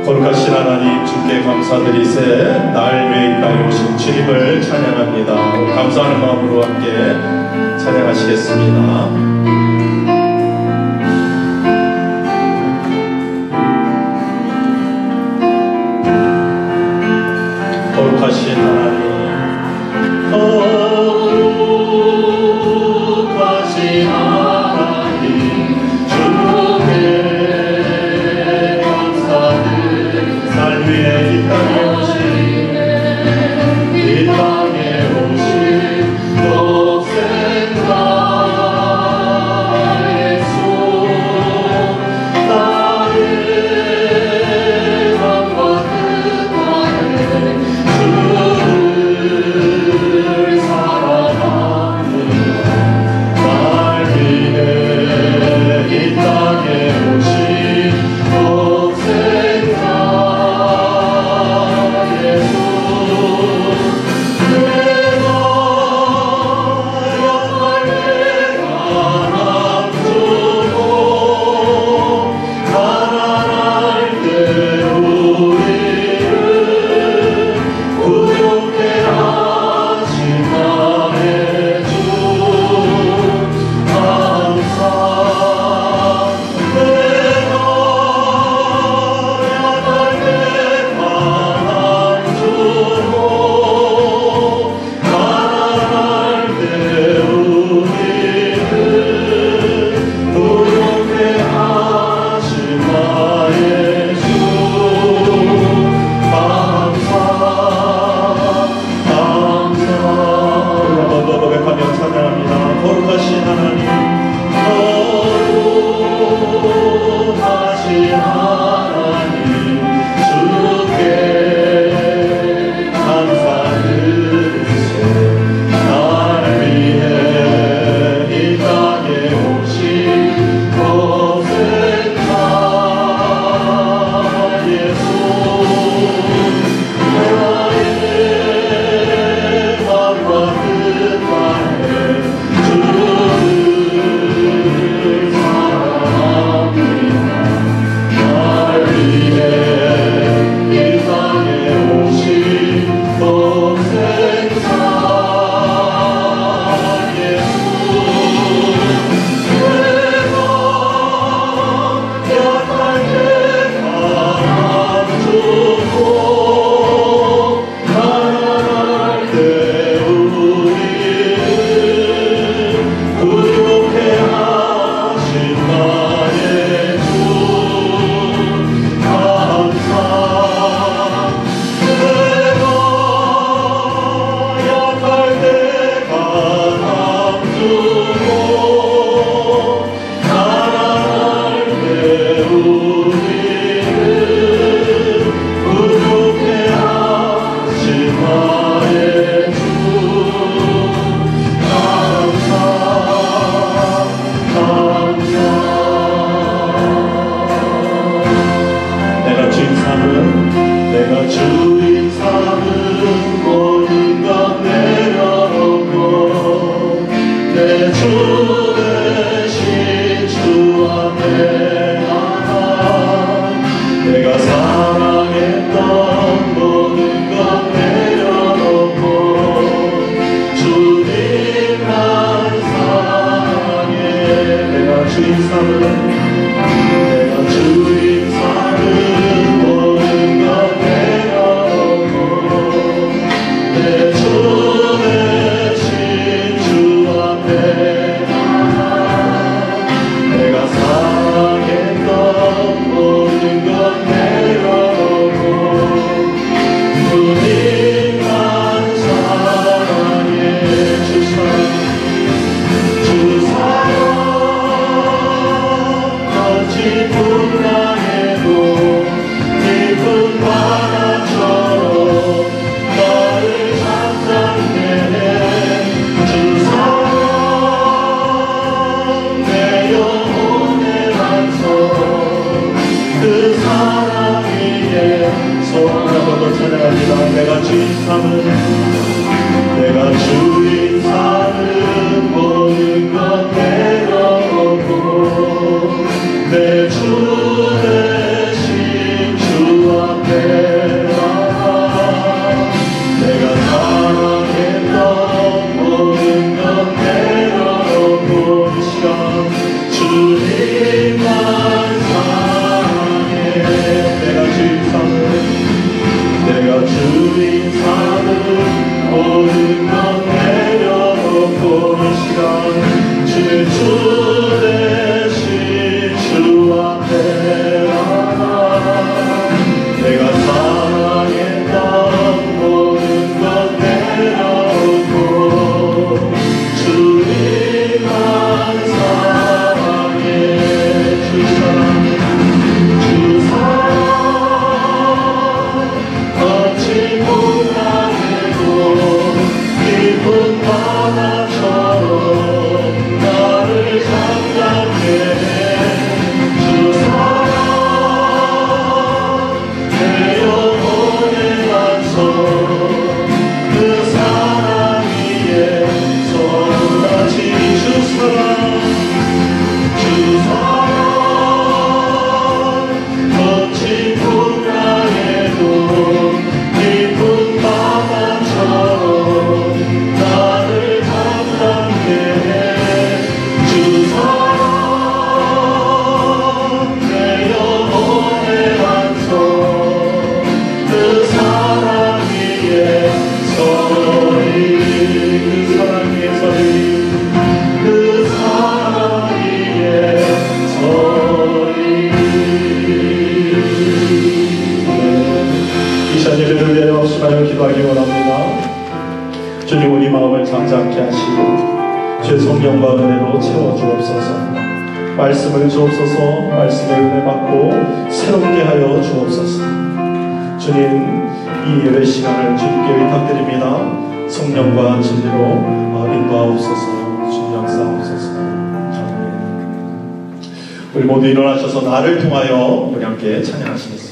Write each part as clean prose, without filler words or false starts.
거룩하신 하나님, 주께 감사드리세. 날 위해 이 땅에 오신 주님을 찬양합니다. 감사하는 마음으로 함께 찬양하시겠습니다. 거룩하신 하나님, 거룩하신 하나님, 주께 감사드리. 날 위해 이 땅에 오신 독생자 예수, 나의 마음과 뜻만을 주를 사랑하는 날 위해 이 땅에 오신 독생자 예수, 내가 주인 삼은 모든 것 내려놓고 내 주 대신 주 합심하여 기도하기 원합니다. 주님, 우리 마음을 잠잠케 하시고 주의 성령과 은혜로 채워주옵소서. 말씀을 주옵소서. 말씀을 은혜 받고 새롭게 하여 주옵소서. 주님, 이 예배 시간을 주님께 의탁드립니다. 성령과 진리로 인도하옵소서. 주님 역사하옵소서. 아멘. 우리 모두 일어나셔서 나를 통하여 우리 함께 찬양하시겠습니다.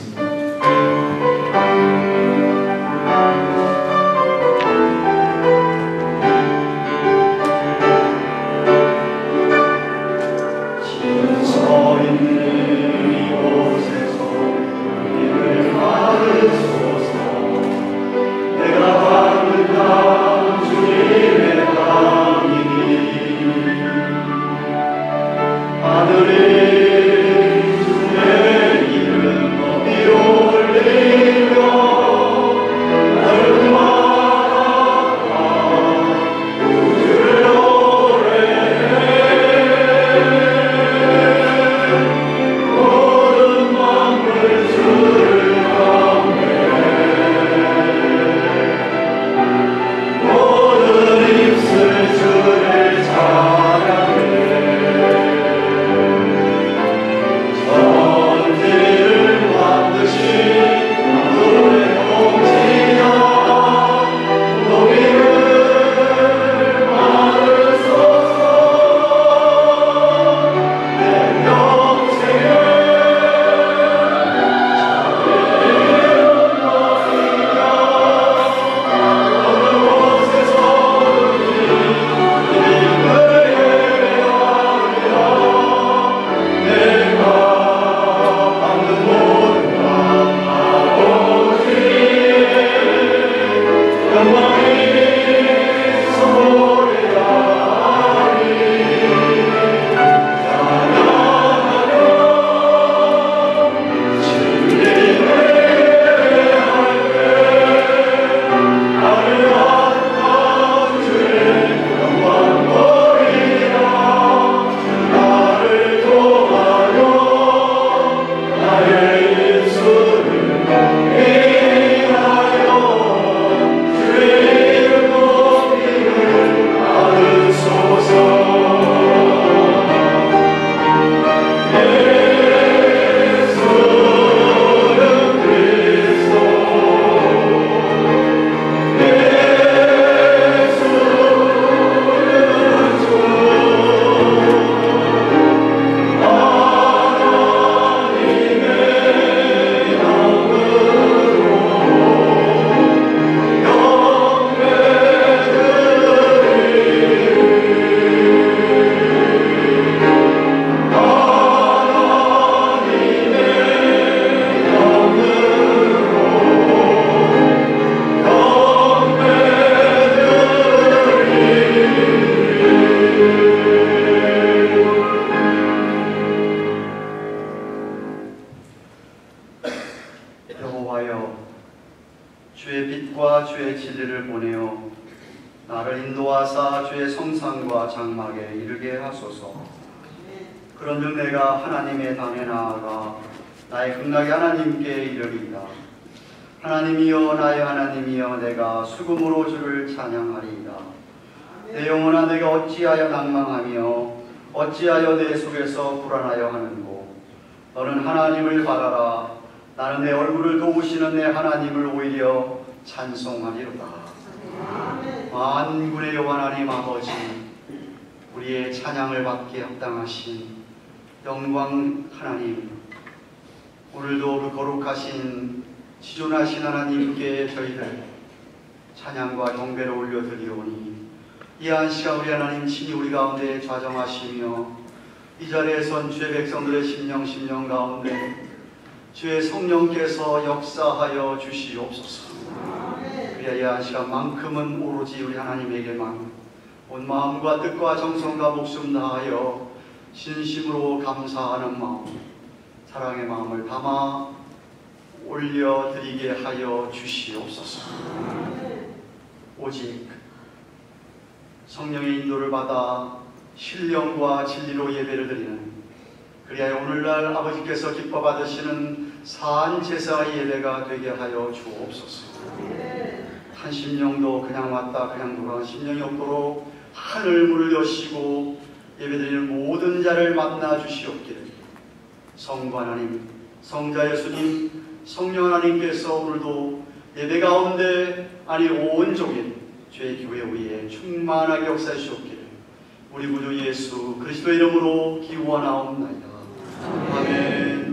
주의 빛과 주의 진리를 보내어 나를 인도하사 주의 성산과 장막에 이르게 하소서. 그런즉 내가 하나님의 당에 나아가 나의 극락의 하나님께 이르리이다. 하나님이여 나의 하나님이여 내가 수금으로 주를 찬양하리이다. 내 영혼아 내가 어찌하여 낭망하며 어찌하여 내 속에서 불안하여 하는고. 너는 하나님을 바라라. 나는 내 얼굴을 도우시는 내 하나님을 오히려 찬송하리로다. 만군의 여호와 하나님 아버지, 우리의 찬양을 받기에 합당하신 영광 하나님, 오늘도 그 거룩하신 지존하신 하나님께 저희들 찬양과 경배를 올려드리오니 이 한 시간 우리 하나님 친히 우리 가운데 좌정하시며 이 자리에 선 주의 백성들의 심령 가운데 주의 성령께서 역사하여 주시옵소서. 그리하여 이 한 시간만큼은 오로지 우리 하나님에게만 온 마음과 뜻과 정성과 목숨 다하여 진심으로 감사하는 마음, 사랑의 마음을 담아 올려드리게 하여 주시옵소서. 오직 성령의 인도를 받아 신령과 진리로 예배를 드리는, 그리하여 오늘날 아버지께서 기뻐 받으시는 산 제사의 예배가 되게 하여 주옵소서. 한 심령도 그냥 왔다 그냥 돌아간 심령이 없도록 하늘 문을 여시고 예배드리는 모든 자를 만나 주시옵기를. 성부 하나님, 성자 예수님, 성령 하나님께서 오늘도 예배 가운데 아니 온종일 죄의 교회 위에 충만하게 역사해 주시옵기를 우리 구주 예수 그리스도의 이름으로 기원하옵나이다. 아멘.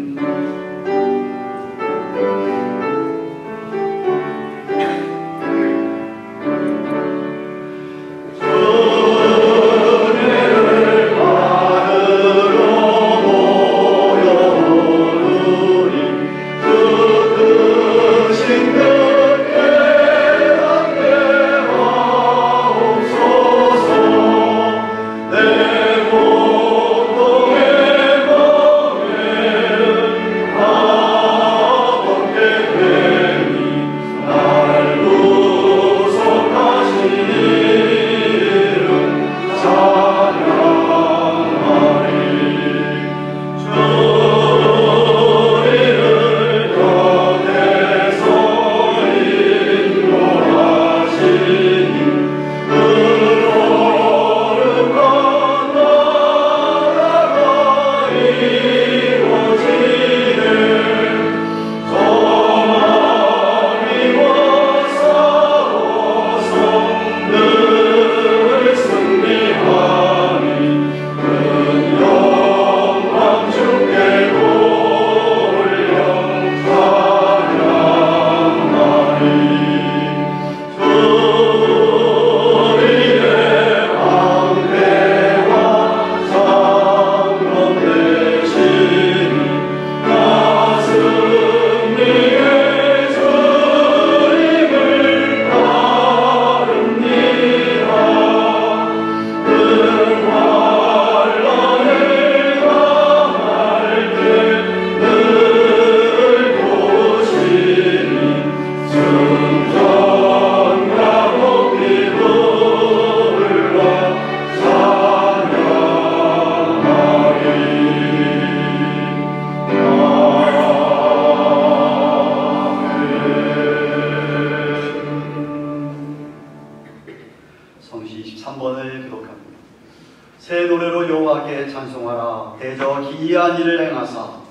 새 노래로 여호와께 찬송하라. 대저 기이한 일을 행하사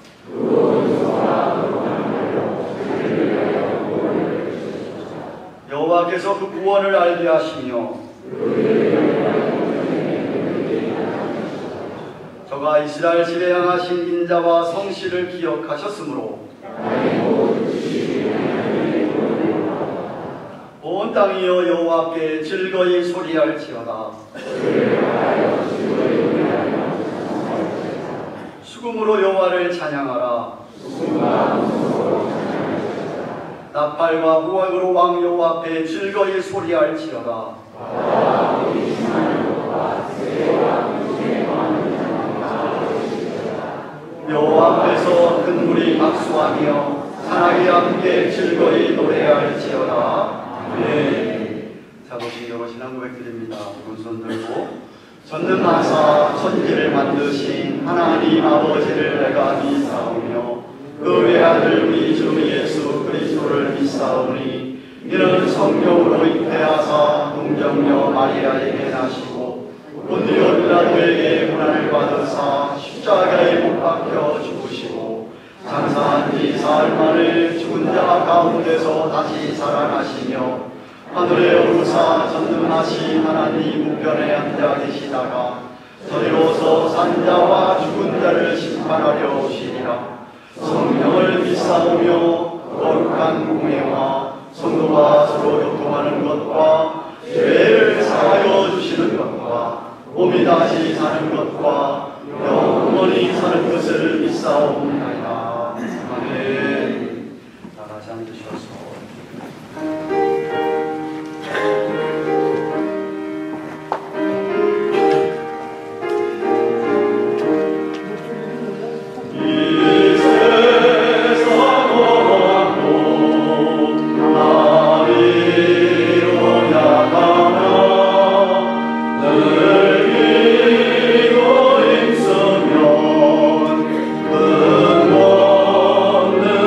여호와께서 그 구원을 알게 하시며 저가 이스라엘 집에 향하신 인자와 성실을 기억하셨으므로 온 땅이여 여호와께 즐거이 소리할지어다. 수금으로 여호와를 찬양하라. 나팔과 후악으로 왕 여호와 앞에 즐거이 소리할지어다. 여호와 앞에서 큰 물이 박수하며 산악이 함께 즐거이 노래할지어다. 아멘. 자도신경으로 신앙 고백드립니다. 오른손 들고 전능하사 천지를 만드신 하나님 아버지를 내가 믿사오며 그 외아들 우리 주 예수 그리스도를 믿사오니 이는 성령으로 잉태하사 동정녀 마리아에게 나시고 본디오 빌라도에게 고난을 받으사 십자가에 못 박혀 죽으시고 장사한 지 사흘 만에 죽은 자 가운데서 다시 살아나시며 하늘에 오르사 전능하신 하나님 우편에 앉아 계시다가 저리로서 산 자와 죽은 자를 심판하려 오시리라. 성령을 믿사오며 거룩한 공회와 성도가 서로 교통하는 것과 죄를 사하여 주시는 것과 몸이 다시 사는 것과 영원히 사는 것을 믿사옵나이다. 아멘. 다 같이 앉으셔서 늘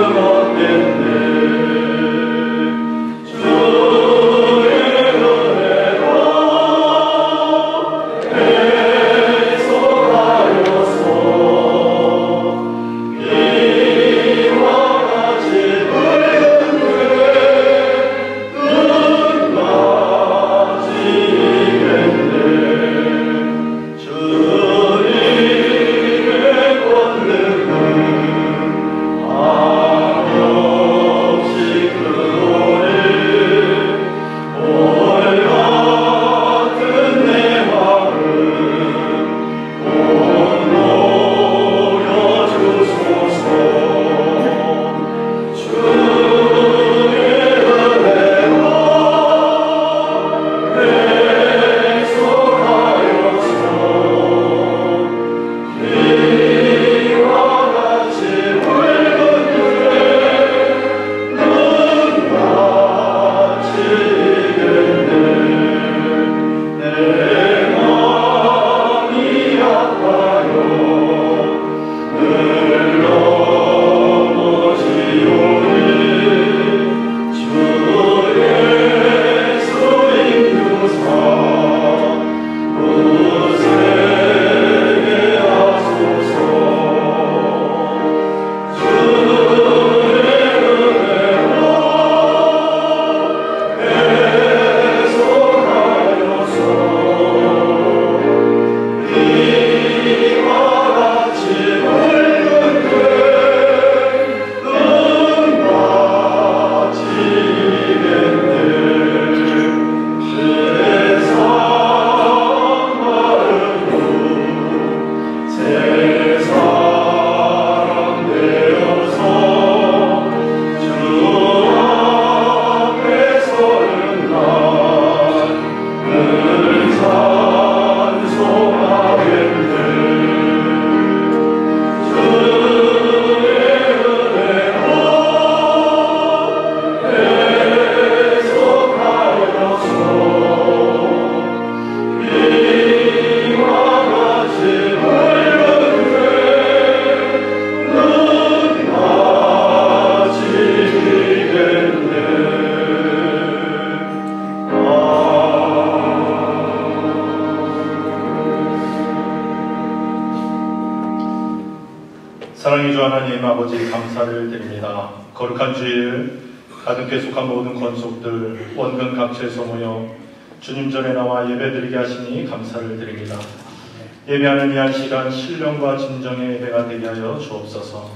아버지 감사를 드립니다. 거룩한 주일 가득 속한 모든 권속들 원근 각처에서 모여 주님 전에 나와 예배드리게 하시니 감사를 드립니다. 예배하는 이 한 시간 신령과 진정의 예배가 되게 하여 주옵소서.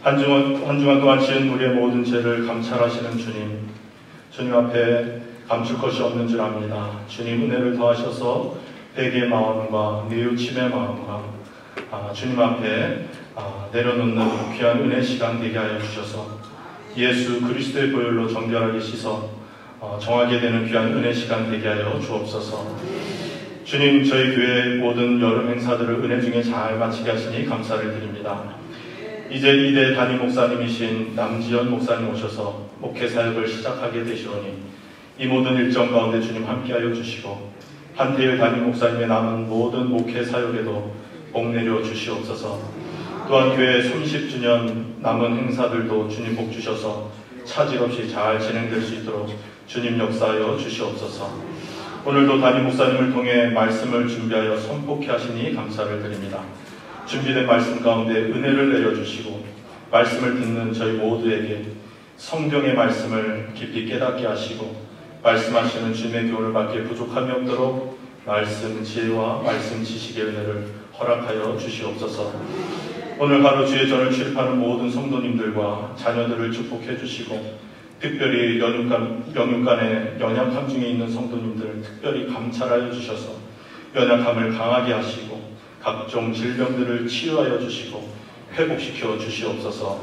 한 주간 동안 지은 우리의 모든 죄를 감찰하시는 주님 앞에 감출 것이 없는 줄 압니다. 주님 은혜를 더하셔서 회개의 마음과 뉘우침의 마음과 주님 앞에 내려놓는 귀한 은혜 시간 되게 하여 주셔서 예수 그리스도의 보혈로 정결하게 씻어 정하게 되는 귀한 은혜 시간 되게 하여 주옵소서. 주님, 저희 교회의 모든 여름 행사들을 은혜 중에 잘 마치게 하시니 감사를 드립니다. 이제 2대 담임 목사님이신 남지연 목사님 오셔서 목회 사역을 시작하게 되시오니 이 모든 일정 가운데 주님 함께하여 주시고 한태일 담임 목사님의 남은 모든 목회 사역에도 복 내려 주시옵소서. 또한 교회 30주년 남은 행사들도 주님 복 주셔서 차질 없이 잘 진행될 수 있도록 주님 역사하여 주시옵소서. 오늘도 담임 목사님을 통해 말씀을 준비하여 선포케 하시니 감사를 드립니다. 준비된 말씀 가운데 은혜를 내려주시고 말씀을 듣는 저희 모두에게 성경의 말씀을 깊이 깨닫게 하시고 말씀하시는 주님의 교훈을 받기에 부족함이 없도록 말씀 지혜와 말씀 지식의 은혜를 허락하여 주시옵소서. 오늘 하루 주의 전을 출입하는 모든 성도님들과 자녀들을 축복해 주시고 특별히 연육간에 연약함 중에 있는 성도님들 특별히 감찰하여 주셔서 연약함을 강하게 하시고 각종 질병들을 치유하여 주시고 회복시켜 주시옵소서.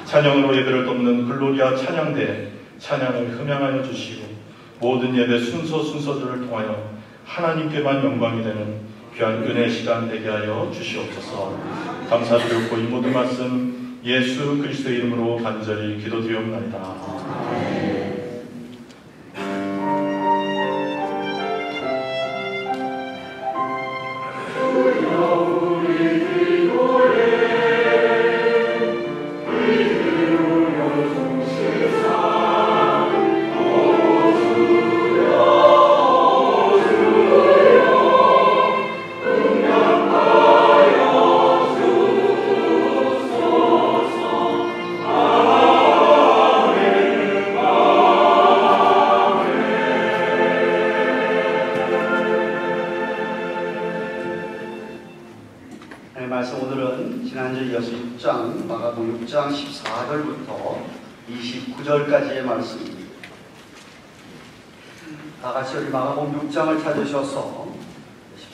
찬양으로 예배를 돕는 글로리아 찬양대 찬양을 흠양하여 주시고 모든 예배 순서들을 통하여 하나님께만 영광이 되는 귀한 은혜 시간 되게 하여 주시옵소서. 감사드리고 이 모든 말씀 예수 그리스도의 이름으로 간절히 기도드리옵나이다. 오늘은 지난주 이어서 6장 마가복음 6장 14절부터 29절까지의 말씀입니다. 다같이 우리 마가복음 6장을 찾으셔서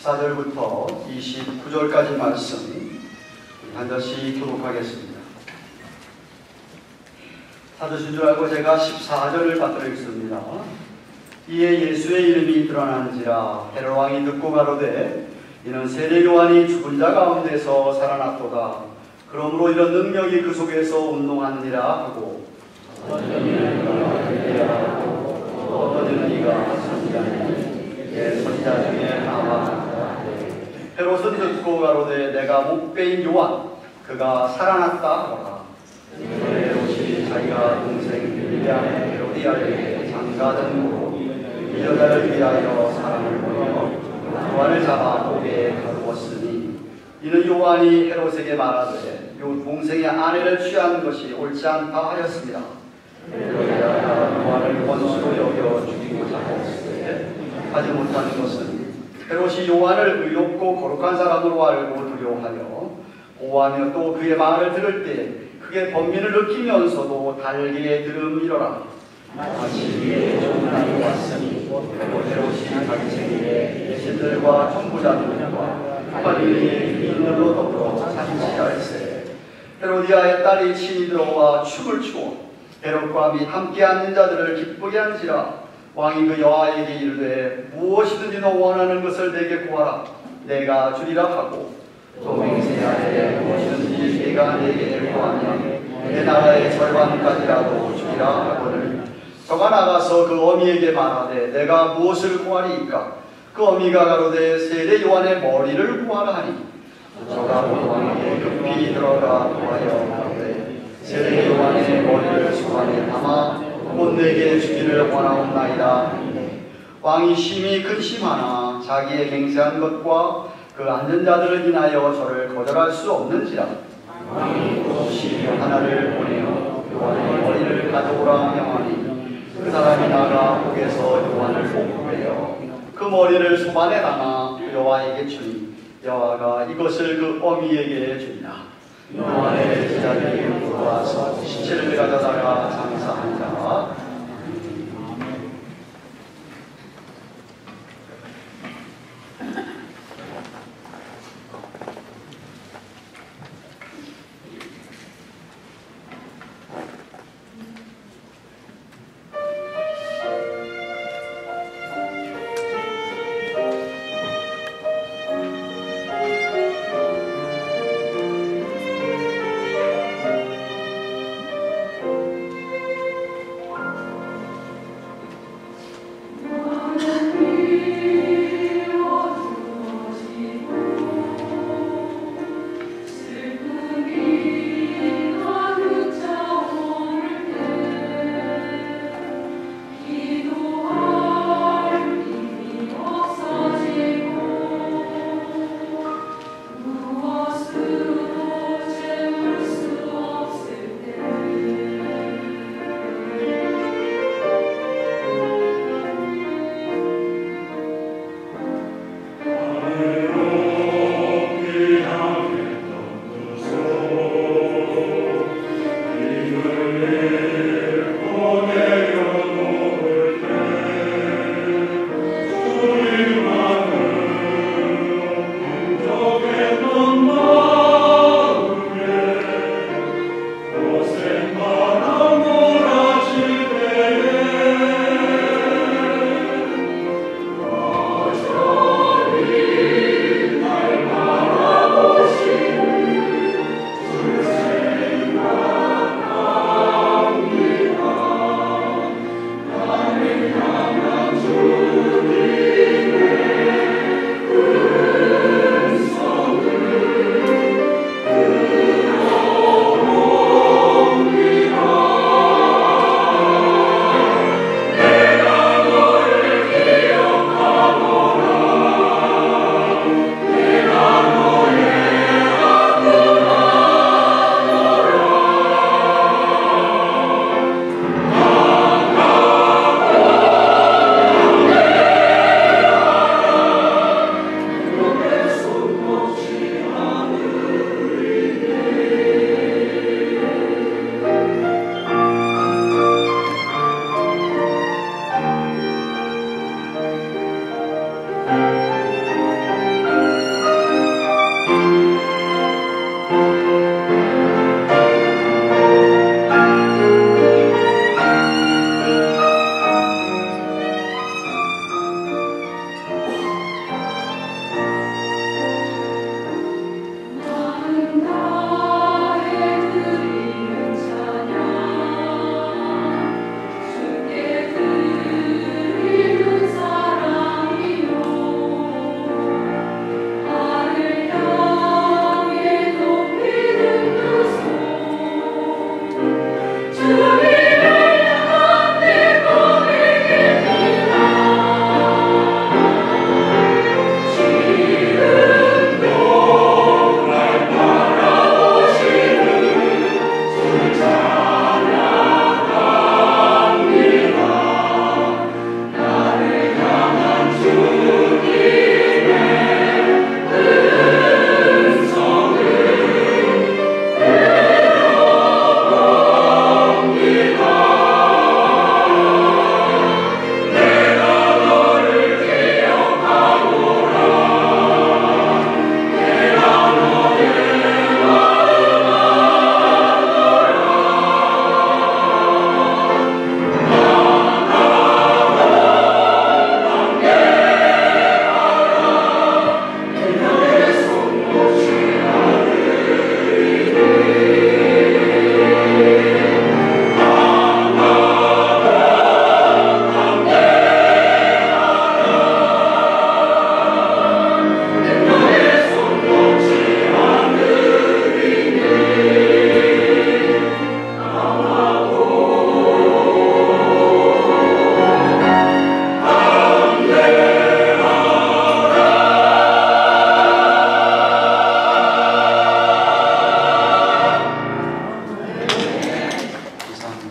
14절부터 29절까지 말씀 한 절씩 교독하겠습니다. 찾으신 줄 알고 제가 14절을 받들어 읽습니다. 이에 예수의 이름이 드러난지라 헤롯 왕이 듣고 가로되 이는 세례 요한이 죽은 자 가운데서 살아났도다. 그러므로 이런 능력이 그 속에서 운동하느니라 하고 어떤 이는 이가 선지자 중에 하나라. 헤롯은 듣고 가로되 내가 목배인 요한 그가 살아났다 하라. 헤롯이 자기가 동생 빌리암의 헤로디아에게 장가든 이 여자를 위하여 사람을 보내어 요한을 잡아 목에 가두었으니 이는 요한이 헤롯에게 말하되 요 동생의 아내를 취한 것이 옳지 않다 하였습니다. 헤롯이야 요한을 원수로 여겨 죽이고자 하였으되 하지 못하는 것은 헤롯이 요한을 의롭고 거룩한 사람으로 알고 두려워하여 보호하며 또 그의 말을 들을 때 크게 번민을 느끼면서도 달게 들음이러라. 마치 위에 좋은 날이 왔으니 헤롯이 자기 생일에 예신들과 천부자들과 갈릴리의 유인들로 더불어 잔치할세. 헤로디아의 딸이 친히 들어와 춤을 추고 헤롯과 및 함께 앉는 자들을 기쁘게 한지라. 왕이 그 여아에게 이르되 무엇이든지 너 원하는 것을 내게 구하라. 내가 주리라 하고 또 맹세하되 무엇이든지 내가 내게 구하면 내 나라의 절반까지라도 주리라 하거늘 저가 나가서 그 어미에게 말하되 내가 무엇을 구하리이까? 그 어미가 가로되 세례 요한의 머리를 구하라 하니 저가 왕에게 급히 들어가 구하여 가로되 세례 요한의 머리를 수관에 담아 곧 내게 주기를 원하옵나이다. 왕이 심히 근심하나 자기의 맹세한 것과 그 앉은 자들을 인하여 저를 거절할 수 없는지라. 왕이 또 시리아 하나를 보내어 요한의 머리를 가져오라 명하니 그 사람이 나가 옥에서 요한을 복구하여 그 머리를 소반에 담아 그 여호와에게 주니 여호와가 이것을 그 어미에게 주니라. 요한의 제자들이 들어와서 시체를 가져다가 장사한다.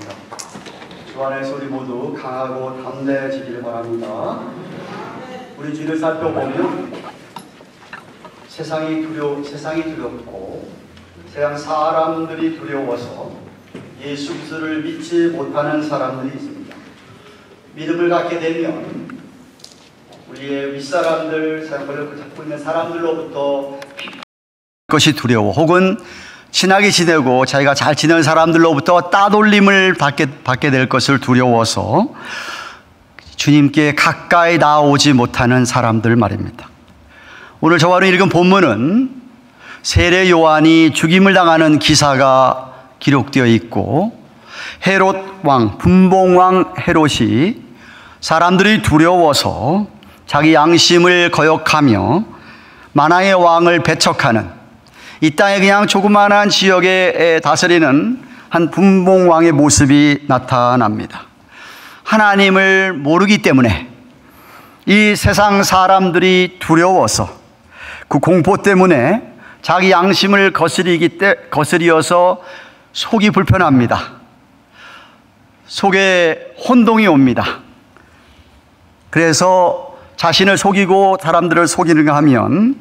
기도하겠습니다. 주 안에서 우리 모두 강하고 담대해지기를 바랍니다. 우리 주위를 살펴보면 세상이 두렵고 세상 사람들이 두려워서 예수 그리스도를 믿지 못하는 사람들이 있습니다. 믿음을 갖게 되면 우리의 윗사람들, 사람을 잡고 있는 사람들로부터 것이 두려워, 혹은 친하게 지내고 자기가 잘 지내는 사람들로부터 따돌림을 받게 될 것을 두려워서 주님께 가까이 나오지 못하는 사람들 말입니다. 오늘 저와 읽은 본문은 세례 요한이 죽임을 당하는 기사가 기록되어 있고, 헤롯 왕, 분봉왕 헤롯이 사람들이 두려워서 자기 양심을 거역하며 만왕의 왕을 배척하는, 이 땅에 그냥 조그마한 지역에 다스리는 한 분봉왕의 모습이 나타납니다. 하나님을 모르기 때문에 이 세상 사람들이 두려워서 그 공포 때문에 자기 양심을 거스리어서 속이 불편합니다. 속에 혼동이 옵니다. 그래서 자신을 속이고 사람들을 속이는가 하면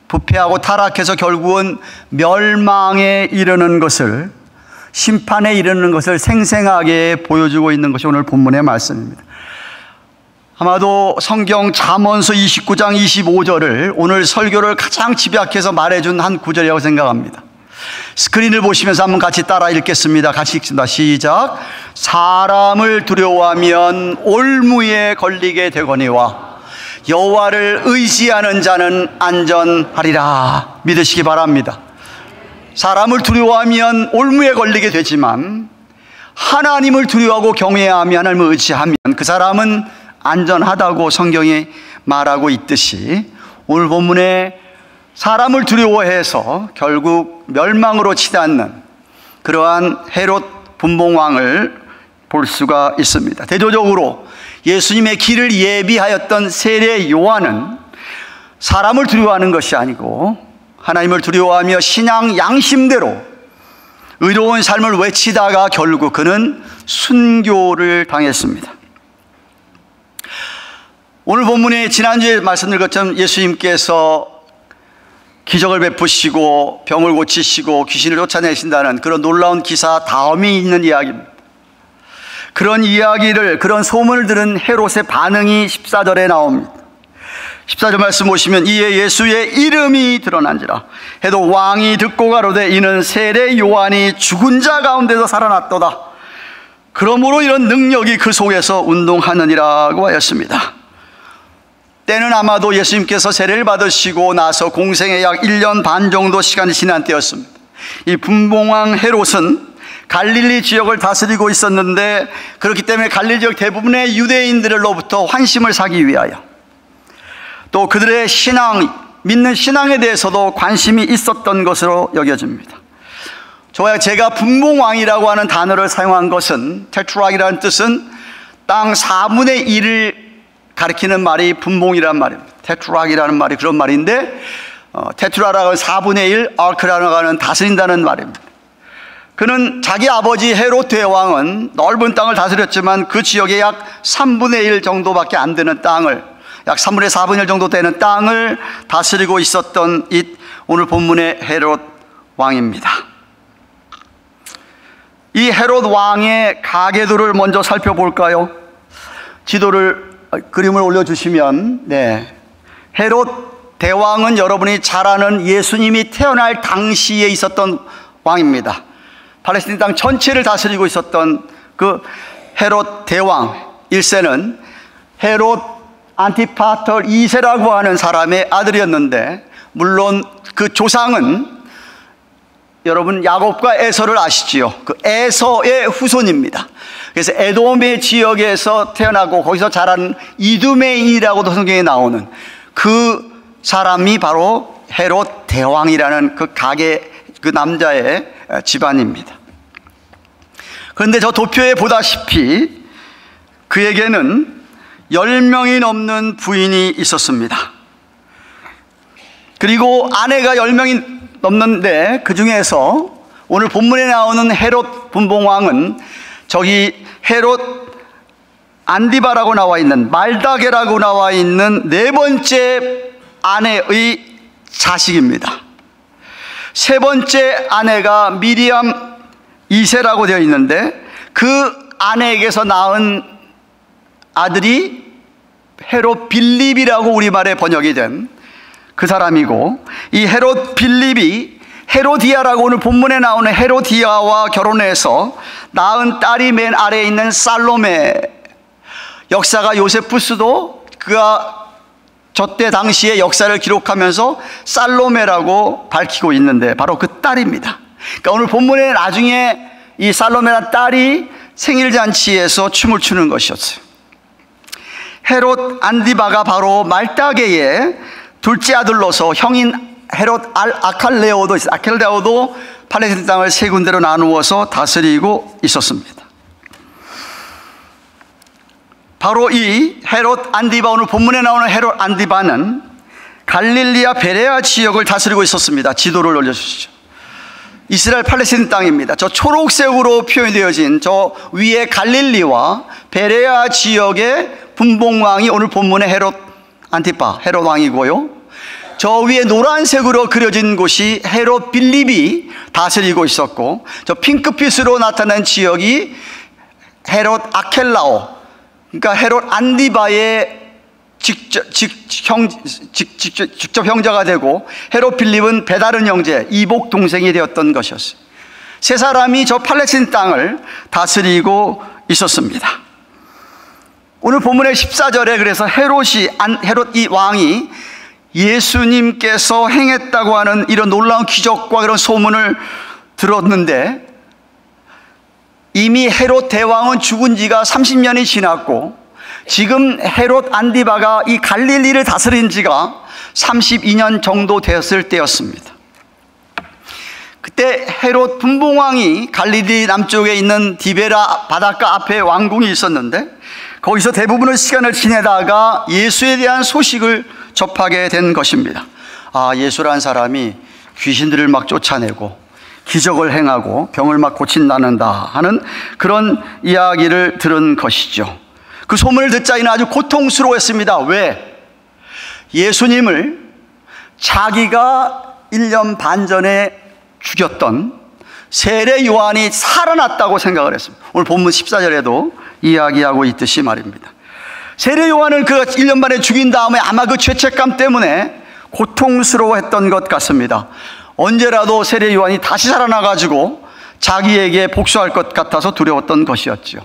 부패하고 타락해서 결국은 멸망에 이르는 것을, 심판에 이르는 것을 생생하게 보여주고 있는 것이 오늘 본문의 말씀입니다. 아마도 성경 잠언서 29장 25절을 오늘 설교를 가장 집약해서 말해준 한 구절이라고 생각합니다. 스크린을 보시면서 한번 같이 따라 읽겠습니다. 같이 읽습니다. 시작. 사람을 두려워하면 올무에 걸리게 되거니와 여호와를 의지하는 자는 안전하리라. 믿으시기 바랍니다. 사람을 두려워하면 올무에 걸리게 되지만 하나님을 두려워하고 경외하며 하나님을 의지하면 그 사람은 안전하다고 성경이 말하고 있듯이, 오늘 본문에 사람을 두려워해서 결국 멸망으로 치닫는 그러한 헤롯 분봉왕을 볼 수가 있습니다. 대조적으로 예수님의 길을 예비하였던 세례 요한은 사람을 두려워하는 것이 아니고 하나님을 두려워하며 신앙 양심대로 의로운 삶을 외치다가 결국 그는 순교를 당했습니다. 오늘 본문에 지난주에 말씀드린 것처럼 예수님께서 기적을 베푸시고 병을 고치시고 귀신을 쫓아내신다는 그런 놀라운 기사 다음이 있는 이야기입니다. 그런 이야기를, 그런 소문을 들은 헤롯의 반응이 14절에 나옵니다. 14절 말씀 보시면 이에 예수의 이름이 드러난지라 해도 왕이 듣고 가로되 이는 세례 요한이 죽은 자 가운데서 살아났도다. 그러므로 이런 능력이 그 속에서 운동하느니라고 하였습니다. 때는 아마도 예수님께서 세례를 받으시고 나서 공생에 약 1년 반 정도 시간이 지난 때였습니다. 이 분봉왕 헤롯은 갈릴리 지역을 다스리고 있었는데, 그렇기 때문에 갈릴리 지역 대부분의 유대인들로부터 환심을 사기 위하여 또 그들의 신앙, 믿는 신앙에 대해서도 관심이 있었던 것으로 여겨집니다. 제가 분봉왕이라고 하는 단어를 사용한 것은, 테트락이라는 뜻은 땅 4분의 1을 가리키는 말이 분봉이라는 말입니다. 테트락이라는 말이 그런 말인데, 테트라라고 하는 4분의 1, 아크라라고 하는 다스린다는 말입니다. 그는 자기 아버지 헤롯 대왕은 넓은 땅을 다스렸지만 그 지역에 약 3분의 1 정도밖에 안 되는 땅을, 약 3분의 4분의 1 정도 되는 땅을 다스리고 있었던 오늘 본문의 헤롯 왕입니다. 이 헤롯 왕의 가계도를 먼저 살펴볼까요? 그림을 올려주시면, 헤롯 대왕은 여러분이 잘 아는 예수님이 태어날 당시에 있었던 왕입니다. 팔레스타인 땅 전체를 다스리고 있었던 그 헤롯 대왕 1세는 헤롯 안티파터 2세라고 하는 사람의 아들이었는데, 물론 그 조상은 여러분 야곱과 에서를 아시지요? 그 에서의 후손입니다. 그래서 에돔의 지역에서 태어나고 거기서 자란 이두메인이라고도 성경에 나오는 그 사람이 바로 헤롯 대왕이라는 그 남자의 집안입니다. 그런데 저 도표에 보다시피 그에게는 10명이 넘는 부인이 있었습니다. 그리고 아내가 10명이 넘는데 그 중에서 오늘 본문에 나오는 헤롯 분봉왕은 저기 헤롯 안디바라고 나와 있는, 말다게라고 나와 있는 네 번째 아내의 자식입니다. 세 번째 아내가 미리암 2세라고 되어 있는데 그 아내에게서 낳은 아들이 헤롯 빌립이라고 우리말에 번역이 된 그 사람이고, 이 헤롯 빌립이 헤로디아라고 오늘 본문에 나오는 헤로디아와 결혼해서 낳은 딸이 맨 아래에 있는 살로메, 역사가 요세푸스도 그가 저때 당시의 역사를 기록하면서 살로메라고 밝히고 있는데 바로 그 딸입니다. 그러니까 오늘 본문에 나중에 이 살로메라는 딸이 생일잔치에서 춤을 추는 것이었어요. 헤롯 안디바가 바로 말다게의 둘째 아들로서 형인 헤롯 아칼레오도 있어요. 아켈레오도 팔레스타인 땅을 세 군데로 나누어서 다스리고 있었습니다. 바로 이 헤롯 안디바, 오늘 본문에 나오는 헤롯 안디바는 갈릴리아 베레아 지역을 다스리고 있었습니다. 지도를 올려주시죠. 이스라엘 팔레스타인 땅입니다. 저 초록색으로 표현되어진 저 위에 갈릴리와 베레아 지역의 분봉왕이 오늘 본문의 헤롯 안티파, 헤롯 왕이고요. 저 위에 노란색으로 그려진 곳이 헤롯 빌립이 다스리고 있었고, 저 핑크빛으로 나타난 지역이 헤롯 아켈라오, 그러니까 헤롯 안디바의 직접 형제가 되고, 헤롯 빌립은 배다른 형제, 이복 동생이 되었던 것이었어요. 세 사람이 저 팔레스타인 땅을 다스리고 있었습니다. 오늘 본문의 14절에 그래서 헤롯 이 왕이 예수님께서 행했다고 하는 이런 놀라운 기적과 그런 소문을 들었는데, 이미 헤롯 대왕은 죽은 지가 30년이 지났고 지금 헤롯 안디바가 이 갈릴리를 다스린 지가 32년 정도 되었을 때였습니다. 그때 헤롯 분봉왕이 갈릴리 남쪽에 있는 디베라 바닷가 앞에 왕궁이 있었는데 거기서 대부분의 시간을 지내다가 예수에 대한 소식을 접하게 된 것입니다. 아, 예수라는 사람이 귀신들을 막 쫓아내고 기적을 행하고 병을 막 고친다는다 하는 그런 이야기를 들은 것이죠. 그 소문을 듣자 이는 아주 고통스러웠습니다. 왜? 예수님을 자기가 1년 반 전에 죽였던 세례 요한이 살아났다고 생각을 했습니다. 오늘 본문 14절에도 이야기하고 있듯이 말입니다. 세례 요한을 그 1년 만에 죽인 다음에 아마 그 죄책감 때문에 고통스러워했던 것 같습니다. 언제라도 세례 요한이 다시 살아나가지고 자기에게 복수할 것 같아서 두려웠던 것이었죠.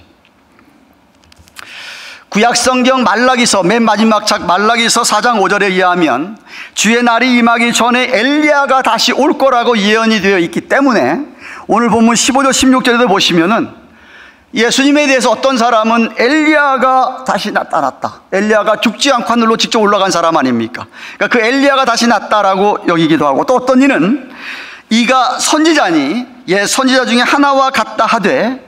구약성경 말라기서 맨 마지막 작 말라기서 4장 5절에 의하면 주의 날이 임하기 전에 엘리야가 다시 올 거라고 예언이 되어 있기 때문에 오늘 본문 15절 16절에도 보시면은 예수님에 대해서 어떤 사람은 엘리야가 다시 나타났다, 엘리야가 죽지 않고 하늘로 직접 올라간 사람 아닙니까? 그러니까 그 엘리야가 다시 났다라고 여기기도 하고, 또 어떤 이는 이가 선지자니 예 선지자 중에 하나와 같다 하되,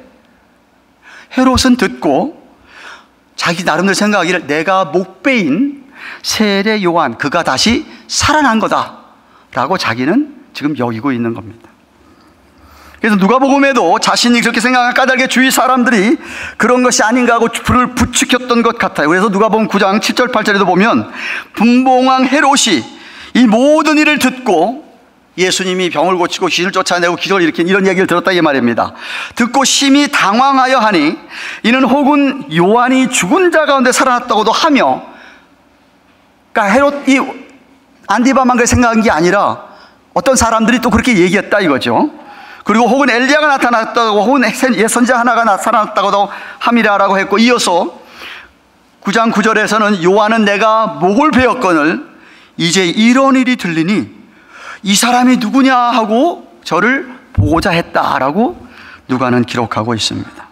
헤롯은 듣고 자기 나름대로 생각하기를 내가 목배인 세례 요한 그가 다시 살아난 거다 라고 자기는 지금 여기고 있는 겁니다. 그래서 누가복음에도 자신이 그렇게 생각한 까닭에 주위 사람들이 그런 것이 아닌가 하고 불을 부추겼던 것 같아요. 그래서 누가복음 9장 7절 8절에도 보면 분봉왕 헤롯이 이 모든 일을 듣고, 예수님이 병을 고치고 귀신을 쫓아내고 기적을 일으킨 이런 얘기를 들었다 이 말입니다. 듣고 심히 당황하여 하니 이는 혹은 요한이 죽은 자 가운데 살아났다고도 하며, 그러니까 헤롯 이 안디바만 그렇게 생각한 게 아니라 어떤 사람들이 또 그렇게 얘기했다 이거죠. 그리고 혹은 엘리야가 나타났다고, 혹은 예선자 하나가 나타났다고도 함이라라고 했고, 이어서 9장 9절에서는 요한은 내가 목을 베었거늘 이제 이런 일이 들리니 이 사람이 누구냐 하고 저를 보고자 했다라고 누가는 기록하고 있습니다.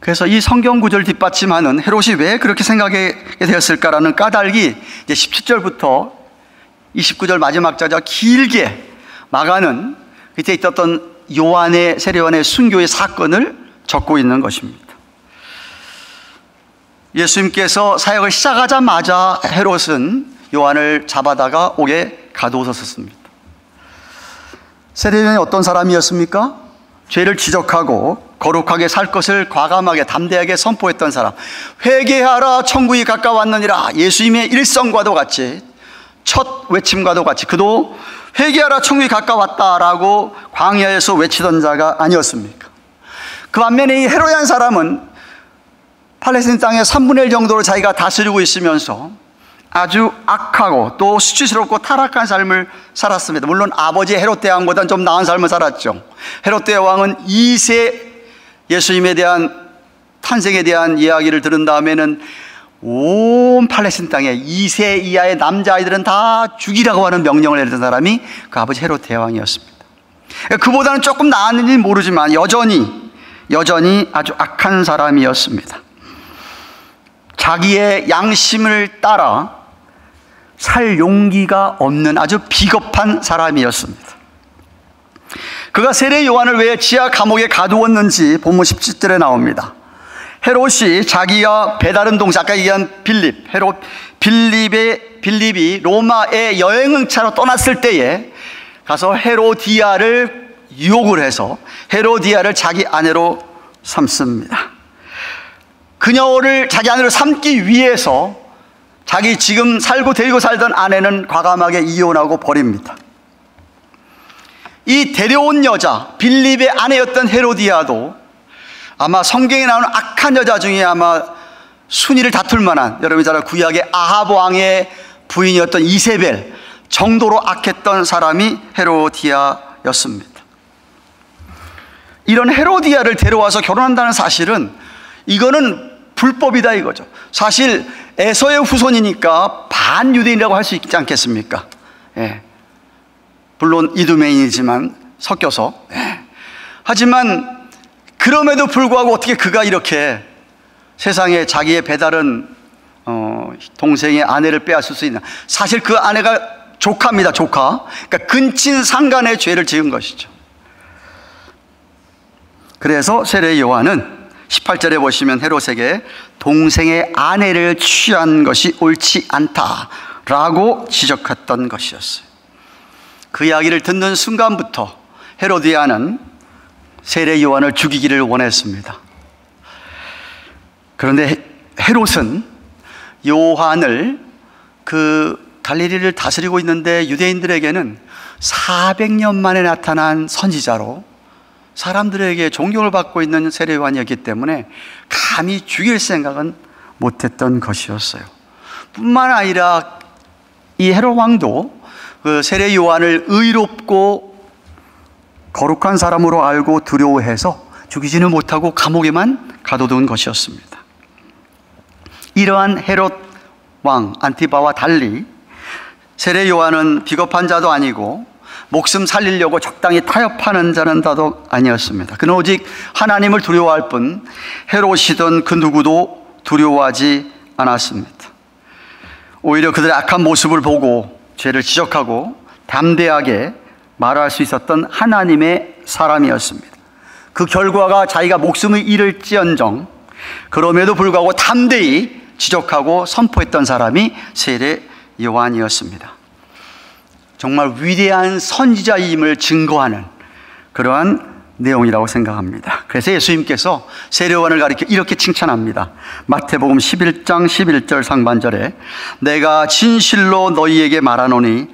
그래서 이 성경 구절 뒷받침하는 헤롯이 왜 그렇게 생각하게 되었을까라는 까닭이 이제 17절부터 29절 마지막 절에 길게 마가는 그때 있었던 요한의 세례 요한의 순교의 사건을 적고 있는 것입니다. 예수님께서 사역을 시작하자마자 헤롯은 요한을 잡아다가 옥에 가두었었습니다. 세례 요한이 어떤 사람이었습니까? 죄를 지적하고 거룩하게 살 것을 과감하게 담대하게 선포했던 사람, 회개하라 천국이 가까웠느니라, 예수님의 일성과도 같이, 첫 외침과도 같이 그도 회개하라 천국이 가까웠다라고 광야에서 외치던 자가 아니었습니까? 그 반면에 이 헤롯이라는 사람은 팔레스타인 땅의 3분의 1 정도로 자기가 다스리고 있으면서 아주 악하고 또 수치스럽고 타락한 삶을 살았습니다. 물론 아버지 헤롯 대왕보다는 좀 나은 삶을 살았죠. 헤롯 대왕은 2세 예수님에 대한 탄생에 대한 이야기를 들은 다음에는 온 팔레스타인 땅에 2세 이하의 남자아이들은 다 죽이라고 하는 명령을 내렸던 사람이 그 아버지 헤롯 대왕이었습니다. 그보다는 조금 나았는지 모르지만 여전히 아주 악한 사람이었습니다. 자기의 양심을 따라 살 용기가 없는 아주 비겁한 사람이었습니다. 그가 세례 요한을 왜 지하 감옥에 가두었는지 본문 17절에 나옵니다. 헤롯이 자기가 배다른 동생, 아까 얘기한 빌립이 로마에 여행차로 떠났을 때에 가서 헤로디아를 유혹을 해서 헤로디아를 자기 아내로 삼습니다. 그녀를 자기 아내로 삼기 위해서 자기 지금 데리고 살던 아내는 과감하게 이혼하고 버립니다. 이 데려온 여자, 빌립의 아내였던 헤로디아도 아마 성경에 나오는 악한 여자 중에 아마 순위를 다툴 만한, 여러분이 잘 아는 구약의 아합 왕의 부인이었던 이세벨 정도로 악했던 사람이 헤로디아였습니다. 이런 헤로디아를 데려와서 결혼한다는 사실은 이거는 불법이다 이거죠. 사실 에서의 후손이니까 반유대인이라고 할 수 있지 않겠습니까? 예. 물론 이두메인이지만 섞여서. 예. 하지만 그럼에도 불구하고 어떻게 그가 이렇게 세상에 자기의 배다른 동생의 아내를 빼앗을 수 있나? 사실 그 아내가 조카입니다. 조카. 그러니까 근친 상간의 죄를 지은 것이죠. 그래서 세례 요한은 18절에 보시면 헤롯에게 동생의 아내를 취한 것이 옳지 않다라고 지적했던 것이었어요. 그 이야기를 듣는 순간부터 헤로디아는 세례 요한을 죽이기를 원했습니다. 그런데 헤롯은 요한을 그 갈릴리를 다스리고 있는데 유대인들에게는 400년 만에 나타난 선지자로 사람들에게 존경을 받고 있는 세례 요한이었기 때문에 감히 죽일 생각은 못했던 것이었어요. 뿐만 아니라 이 헤롯 왕도 그 세례 요한을 의롭고 거룩한 사람으로 알고 두려워해서 죽이지는 못하고 감옥에만 가둬둔 것이었습니다. 이러한 헤롯 왕 안티바와 달리 세례 요한은 비겁한 자도 아니고 목숨 살리려고 적당히 타협하는 자는 다도 아니었습니다. 그는 오직 하나님을 두려워할 뿐 헤롯이든 그 누구도 두려워하지 않았습니다. 오히려 그들의 악한 모습을 보고 죄를 지적하고 담대하게 말할 수 있었던 하나님의 사람이었습니다. 그 결과가 자기가 목숨을 잃을지언정 그럼에도 불구하고 담대히 지적하고 선포했던 사람이 세례 요한이었습니다. 정말 위대한 선지자임을 증거하는 그러한 내용이라고 생각합니다. 그래서 예수님께서 세례 요한을 가리켜 이렇게 칭찬합니다. 마태복음 11장 11절 상반절에 내가 진실로 너희에게 말하노니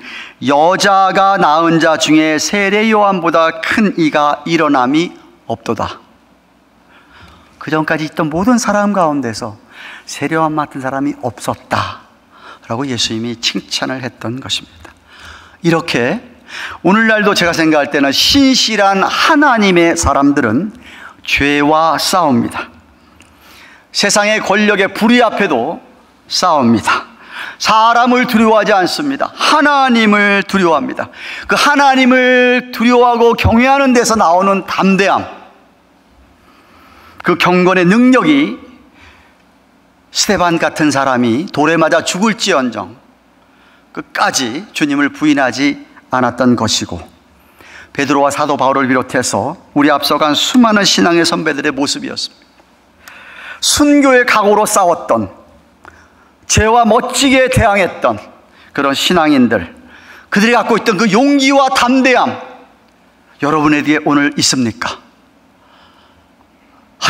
여자가 낳은 자 중에 세례 요한보다 큰 이가 일어남이 없도다. 그 전까지 있던 모든 사람 가운데서 세례 요한 맡은 사람이 없었다 라고 예수님이 칭찬을 했던 것입니다. 이렇게 오늘날도 제가 생각할 때는 신실한 하나님의 사람들은 죄와 싸웁니다. 세상의 권력의 불의 앞에도 싸웁니다. 사람을 두려워하지 않습니다. 하나님을 두려워합니다. 그 하나님을 두려워하고 경외하는 데서 나오는 담대함, 그 경건의 능력이 스데반 같은 사람이 돌에 맞아 죽을지언정 끝까지 주님을 부인하지 않았던 것이고, 베드로와 사도 바울을 비롯해서 우리 앞서간 수많은 신앙의 선배들의 모습이었습니다. 순교의 각오로 싸웠던, 죄와 멋지게 대항했던 그런 신앙인들, 그들이 갖고 있던 그 용기와 담대함, 여러분에게 오늘 있습니까?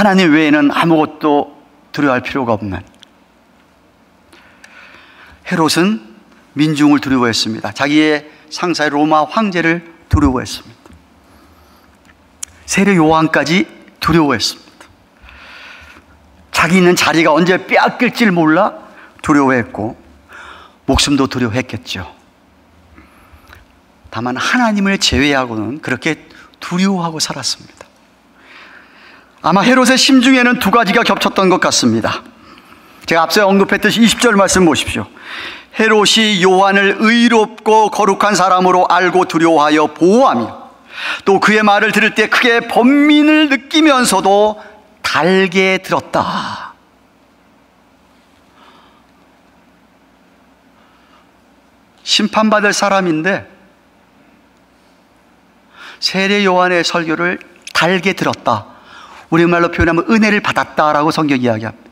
하나님 외에는 아무것도 두려워할 필요가 없는, 헤롯은 민중을 두려워했습니다. 자기의 상사의 로마 황제를 두려워했습니다. 세례 요한까지 두려워했습니다. 자기 있는 자리가 언제 빼앗길지 몰라 두려워했고 목숨도 두려워했겠죠. 다만 하나님을 제외하고는 그렇게 두려워하고 살았습니다. 아마 헤롯의 심중에는 두 가지가 겹쳤던 것 같습니다. 제가 앞서 언급했듯이 20절 말씀 보십시오. 헤롯이 요한을 의롭고 거룩한 사람으로 알고 두려워하여 보호하며 또 그의 말을 들을 때 크게 번민을 느끼면서도 달게 들었다. 심판받을 사람인데 세례 요한의 설교를 달게 들었다. 우리말로 표현하면 은혜를 받았다라고 성경 이야기합니다.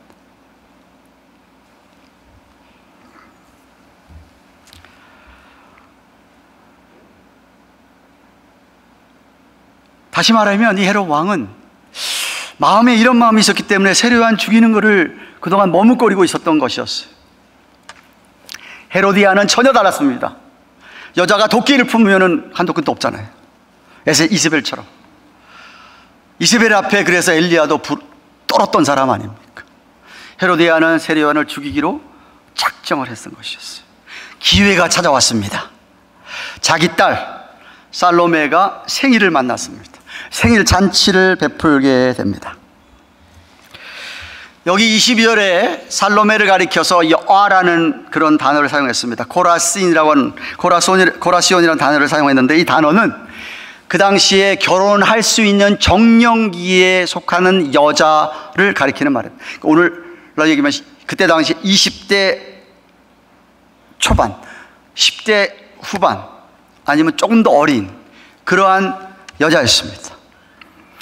다시 말하면 이 헤롯 왕은 마음에 이런 마음이 있었기 때문에 세례 요한 죽이는 것을 그동안 머뭇거리고 있었던 것이었어요. 헤로디아는 전혀 달랐습니다. 여자가 도끼를 품으면 한도 끝도 없잖아요. 이세벨처럼. 이세벨 앞에 그래서 엘리야도 떨었던 사람 아닙니까? 헤로디아는 세례 요한을 죽이기로 작정을 했던 것이었어요. 기회가 찾아왔습니다. 자기 딸 살로메가 생일을 만났습니다. 생일 잔치를 베풀게 됩니다. 여기 22절에 살로메를 가리켜서 여아라는 그런 단어를 사용했습니다. 코라시온이라는 단어를 사용했는데 이 단어는 그 당시에 결혼할 수 있는 정령기에 속하는 여자를 가리키는 말입니다. 오늘로 얘기하면 그때 당시 20대 초반, 10대 후반 아니면 조금 더 어린 그러한 여자였습니다.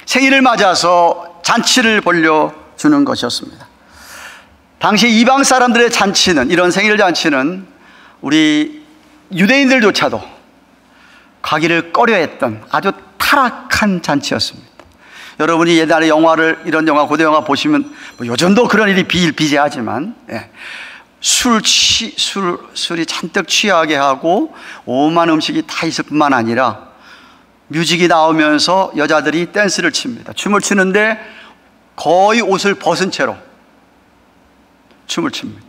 생일을 맞아서 잔치를 벌려주는 것이었습니다. 당시 이방 사람들의 잔치는, 이런 생일 잔치는 우리 유대인들조차도 가기를 꺼려했던 아주 타락한 잔치였습니다. 여러분이 옛날에 이런 영화, 고대 영화 보시면 뭐 요즘도 그런 일이 비일비재하지만 술이 잔뜩 취하게 하고 오만 음식이 다 있을 뿐만 아니라 뮤직이 나오면서 여자들이 댄스를 칩니다. 춤을 추는데 거의 옷을 벗은 채로 춤을 춥니다.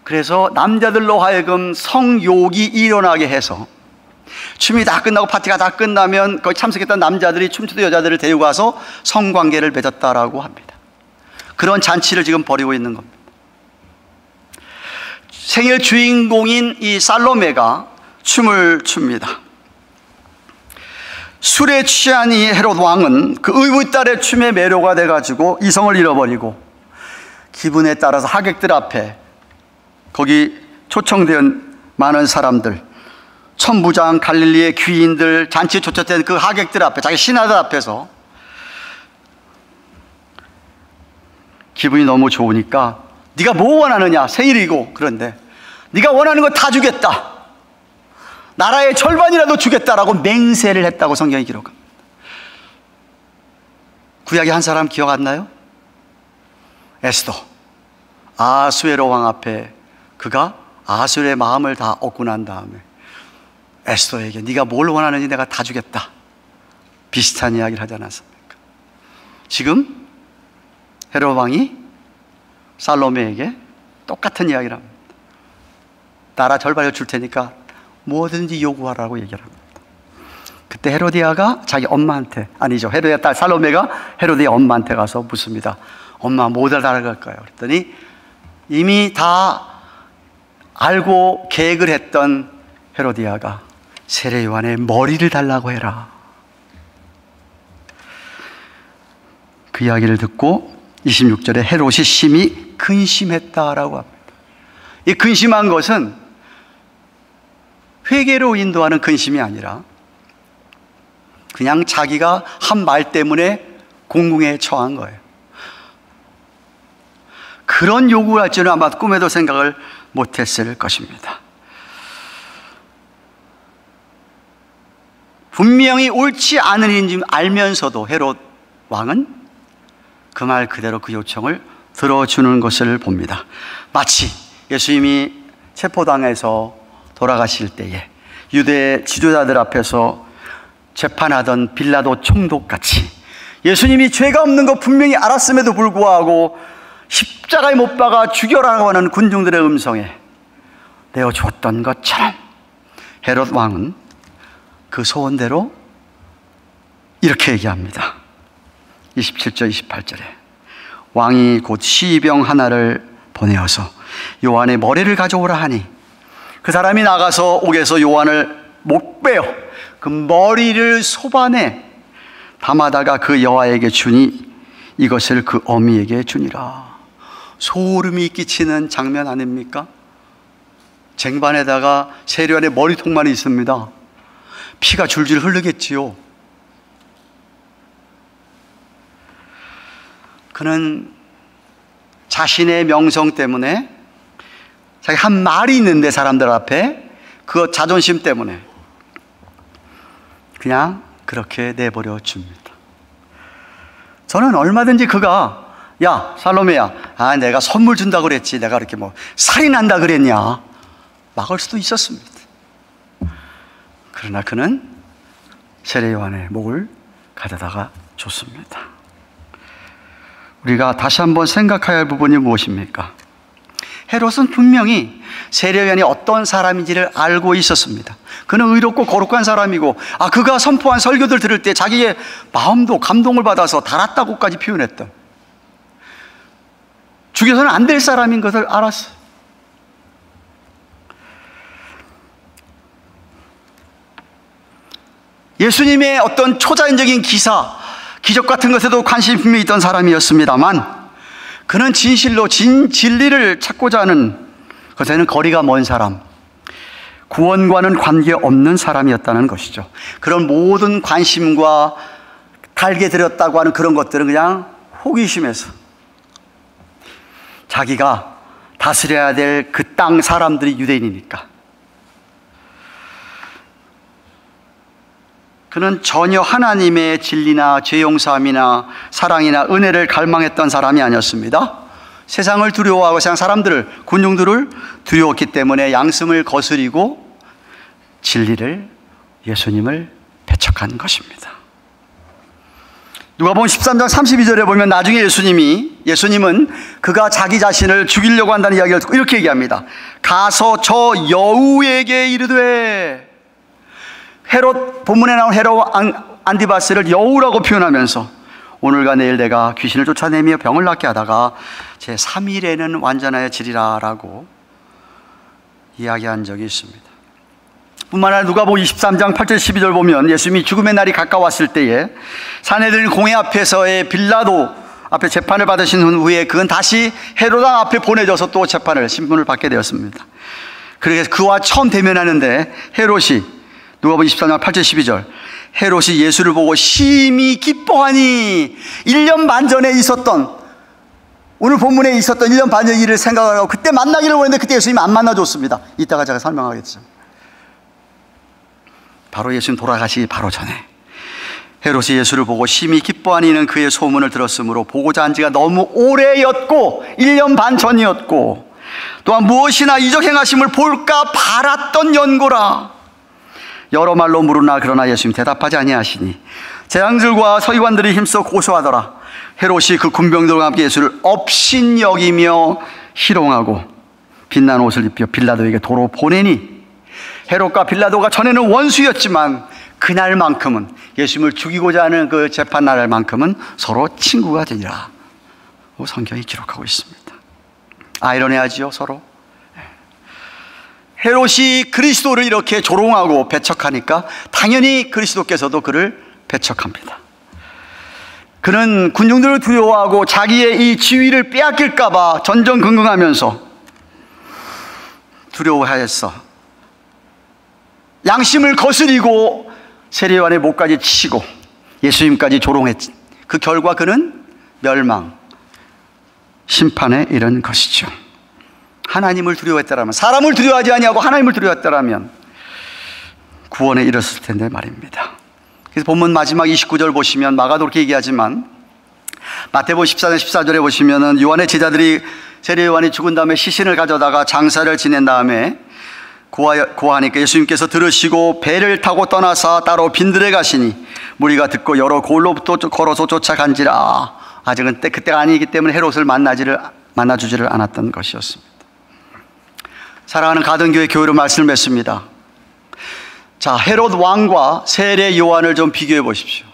그래서 남자들로 하여금 성욕이 일어나게 해서 춤이 다 끝나고 파티가 다 끝나면 거기 참석했던 남자들이 춤추던 여자들을 데리고 가서 성관계를 맺었다라고 합니다. 그런 잔치를 지금 벌이고 있는 겁니다. 생일 주인공인 이 살로메가 춤을 춥니다. 술에 취한 이 헤롯 왕은 그 의붓 딸의 춤에 매료가 돼가지고 이성을 잃어버리고 기분에 따라서 하객들 앞에, 거기 초청된 많은 사람들, 천부장, 갈릴리의 귀인들, 잔치에 초청된 그 하객들 앞에, 자기 신하들 앞에서 기분이 너무 좋으니까 네가 뭐 원하느냐, 생일이고 그런데 네가 원하는 거 다 주겠다, 나라의 절반이라도 주겠다라고 맹세를 했다고 성경이 기록합니다. 구약의 한 사람 기억 안 나요? 에스더. 아수에로 왕 앞에 그가 아수르의 마음을 다 얻고 난 다음에 에스더에게 네가 뭘 원하는지 내가 다 주겠다, 비슷한 이야기를 하지 않았습니까? 지금 헤롯 왕이 살로메에게 똑같은 이야기를 합니다. 나라 절반을 줄 테니까 뭐든지 요구하라고 얘기를 합니다. 그때 헤로디아가 자기 엄마한테, 아니죠, 헤로디아 딸 살로메가 헤로디아 엄마한테 가서 묻습니다. 엄마 뭐 달라갈까요? 그랬더니 이미 다 알고 계획을 했던 헤로디아가 세례 요한의 머리를 달라고 해라. 그 이야기를 듣고 26절에 헤롯이 심히 근심했다라고 합니다. 이 근심한 것은 회개로 인도하는 근심이 아니라 그냥 자기가 한 말 때문에 공궁에 처한 거예요. 그런 요구를 할 줄은 아마 꿈에도 생각을 못했을 것입니다. 분명히 옳지 않은 일인지 알면서도 헤롯 왕은 그 말 그대로 그 요청을 들어주는 것을 봅니다. 마치 예수님이 체포당해서 돌아가실 때에 유대 지도자들 앞에서 재판하던 빌라도 총독같이 예수님이 죄가 없는 거 분명히 알았음에도 불구하고 십자가에 못 박아 죽여라고 하는 군중들의 음성에 내어주었던 것처럼 헤롯 왕은 그 소원대로 이렇게 얘기합니다. 27절 28절에 왕이 곧 시병 하나를 보내어서 요한의 머리를 가져오라 하니 그 사람이 나가서 옥에서 요한을 목베어 그 머리를 소반에 담아다가 그 여아에게 주니 이것을 그 어미에게 주니라. 소름이 끼치는 장면 아닙니까? 쟁반에다가 세례요한의 머리통만 있습니다. 피가 줄줄 흐르겠지요. 그는 자신의 명성 때문에 자기 한 말이 있는데 사람들 앞에 그 자존심 때문에 그냥 그렇게 내버려 줍니다. 저는 얼마든지 그가 야 살로메야 내가 선물 준다고 그랬지 내가 그렇게 뭐 살인한다 그랬냐 막을 수도 있었습니다. 그러나 그는 세례요한의 목을 가져다가 줬습니다. 우리가 다시 한번 생각해야 할 부분이 무엇입니까? 헤롯은 분명히 세례요한이 어떤 사람인지를 알고 있었습니다. 그는 의롭고 거룩한 사람이고 그가 선포한 설교들 들을 때 자기의 마음도 감동을 받아서 달았다고까지 표현했던 죽여서는 안 될 사람인 것을 알았어요. 예수님의 어떤 초자연적인 기적 같은 것에도 관심이 분명히 있던 사람이었습니다만 그는 진실로 진리를 찾고자 하는 것에는 거리가 먼 사람, 구원과는 관계없는 사람이었다는 것이죠. 그런 모든 관심과 달게 들였다고 하는 그런 것들은 그냥 호기심에서 자기가 다스려야 될 그 땅 사람들이 유대인이니까 그는 전혀 하나님의 진리나 죄용서함이나 사랑이나 은혜를 갈망했던 사람이 아니었습니다. 세상을 두려워하고 세상 사람들을, 군중들을 두려웠기 때문에 양심을 거스리고 진리를, 예수님을 배척한 것입니다. 누가복음 13장 32절에 보면 나중에 예수님은 그가 자기 자신을 죽이려고 한다는 이야기를 듣고 이렇게 얘기합니다. 가서 저 여우에게 이르되, 헤롯, 본문에 나온 헤롯 안디바스를 여우라고 표현하면서 오늘과 내일 내가 귀신을 쫓아내며 병을 낫게 하다가 제 3일에는 완전하여지리라 라고 이야기한 적이 있습니다. 뿐만 아니라 누가복음 23장 8절 12절 보면 예수님이 죽음의 날이 가까웠을 때에 산헤드린 공회 앞에서의 빌라도 앞에 재판을 받으신 후에 그건 다시 헤롯 왕 앞에 보내져서 또 신문을 받게 되었습니다. 그래서 그와 처음 대면하는데 헤롯이 누가복음 23장 8절 12절 헤롯이 예수를 보고 심히 기뻐하니 1년 반 전에 있었던 오늘 본문에 있었던 1년 반 전의 일을 생각하고 그때 만나기를 원했는데 그때 예수님이 안 만나줬습니다. 이따가 제가 설명하겠죠. 바로 예수님 돌아가시기 바로 전에 헤롯이 예수를 보고 심히 기뻐하니는 그의 소문을 들었으므로 보고자 한 지가 너무 오래였고 1년 반 전이었고 또한 무엇이나 이적 행하심을 볼까 바랐던 연고라. 여러 말로 물으나 그러나 예수님 대답하지 아니하시니 제장들과 서기관들이 힘써 고소하더라. 헤롯이 그 군병들과 함께 예수를 업신여기며 희롱하고 빛난 옷을 입혀 빌라도에게 도로 보내니 헤롯과 빌라도가 전에는 원수였지만 그날만큼은 예수님을 죽이고자 하는 그 재판 날만큼은 서로 친구가 되니라. 성경이 기록하고 있습니다. 아이러니하지요, 서로. 헤롯이 그리스도를 이렇게 조롱하고 배척하니까 당연히 그리스도께서도 그를 배척합니다. 그는 군중들을 두려워하고 자기의 이 지위를 빼앗길까 봐 전전긍긍하면서 두려워하였어. 양심을 거스리고 세례요한의 목까지 치고 예수님까지 조롱했지. 그 결과 그는 멸망, 심판에 이른 것이죠. 하나님을 두려워했다라면, 사람을 두려워하지 아니하고 하나님을 두려워했다라면 구원에 이르렀을 텐데 말입니다. 그래서 본문 마지막 29절 보시면 마가도 그렇게 얘기하지만 마태복음 14장 14절에 보시면은 요한의 제자들이 세례 요한이 죽은 다음에 시신을 가져다가 장사를 지낸 다음에 고하니까 예수님께서 들으시고 배를 타고 떠나사 따로 빈들에 가시니 무리가 듣고 여러 골로부터 걸어서 쫓아간지라. 아직은 그때가 아니기 때문에 헤롯을 만나주지를 않았던 것이었습니다. 사랑하는 가든교회 교회로 말씀을 맺습니다. 자, 헤롯 왕과 세례 요한을 좀 비교해 보십시오.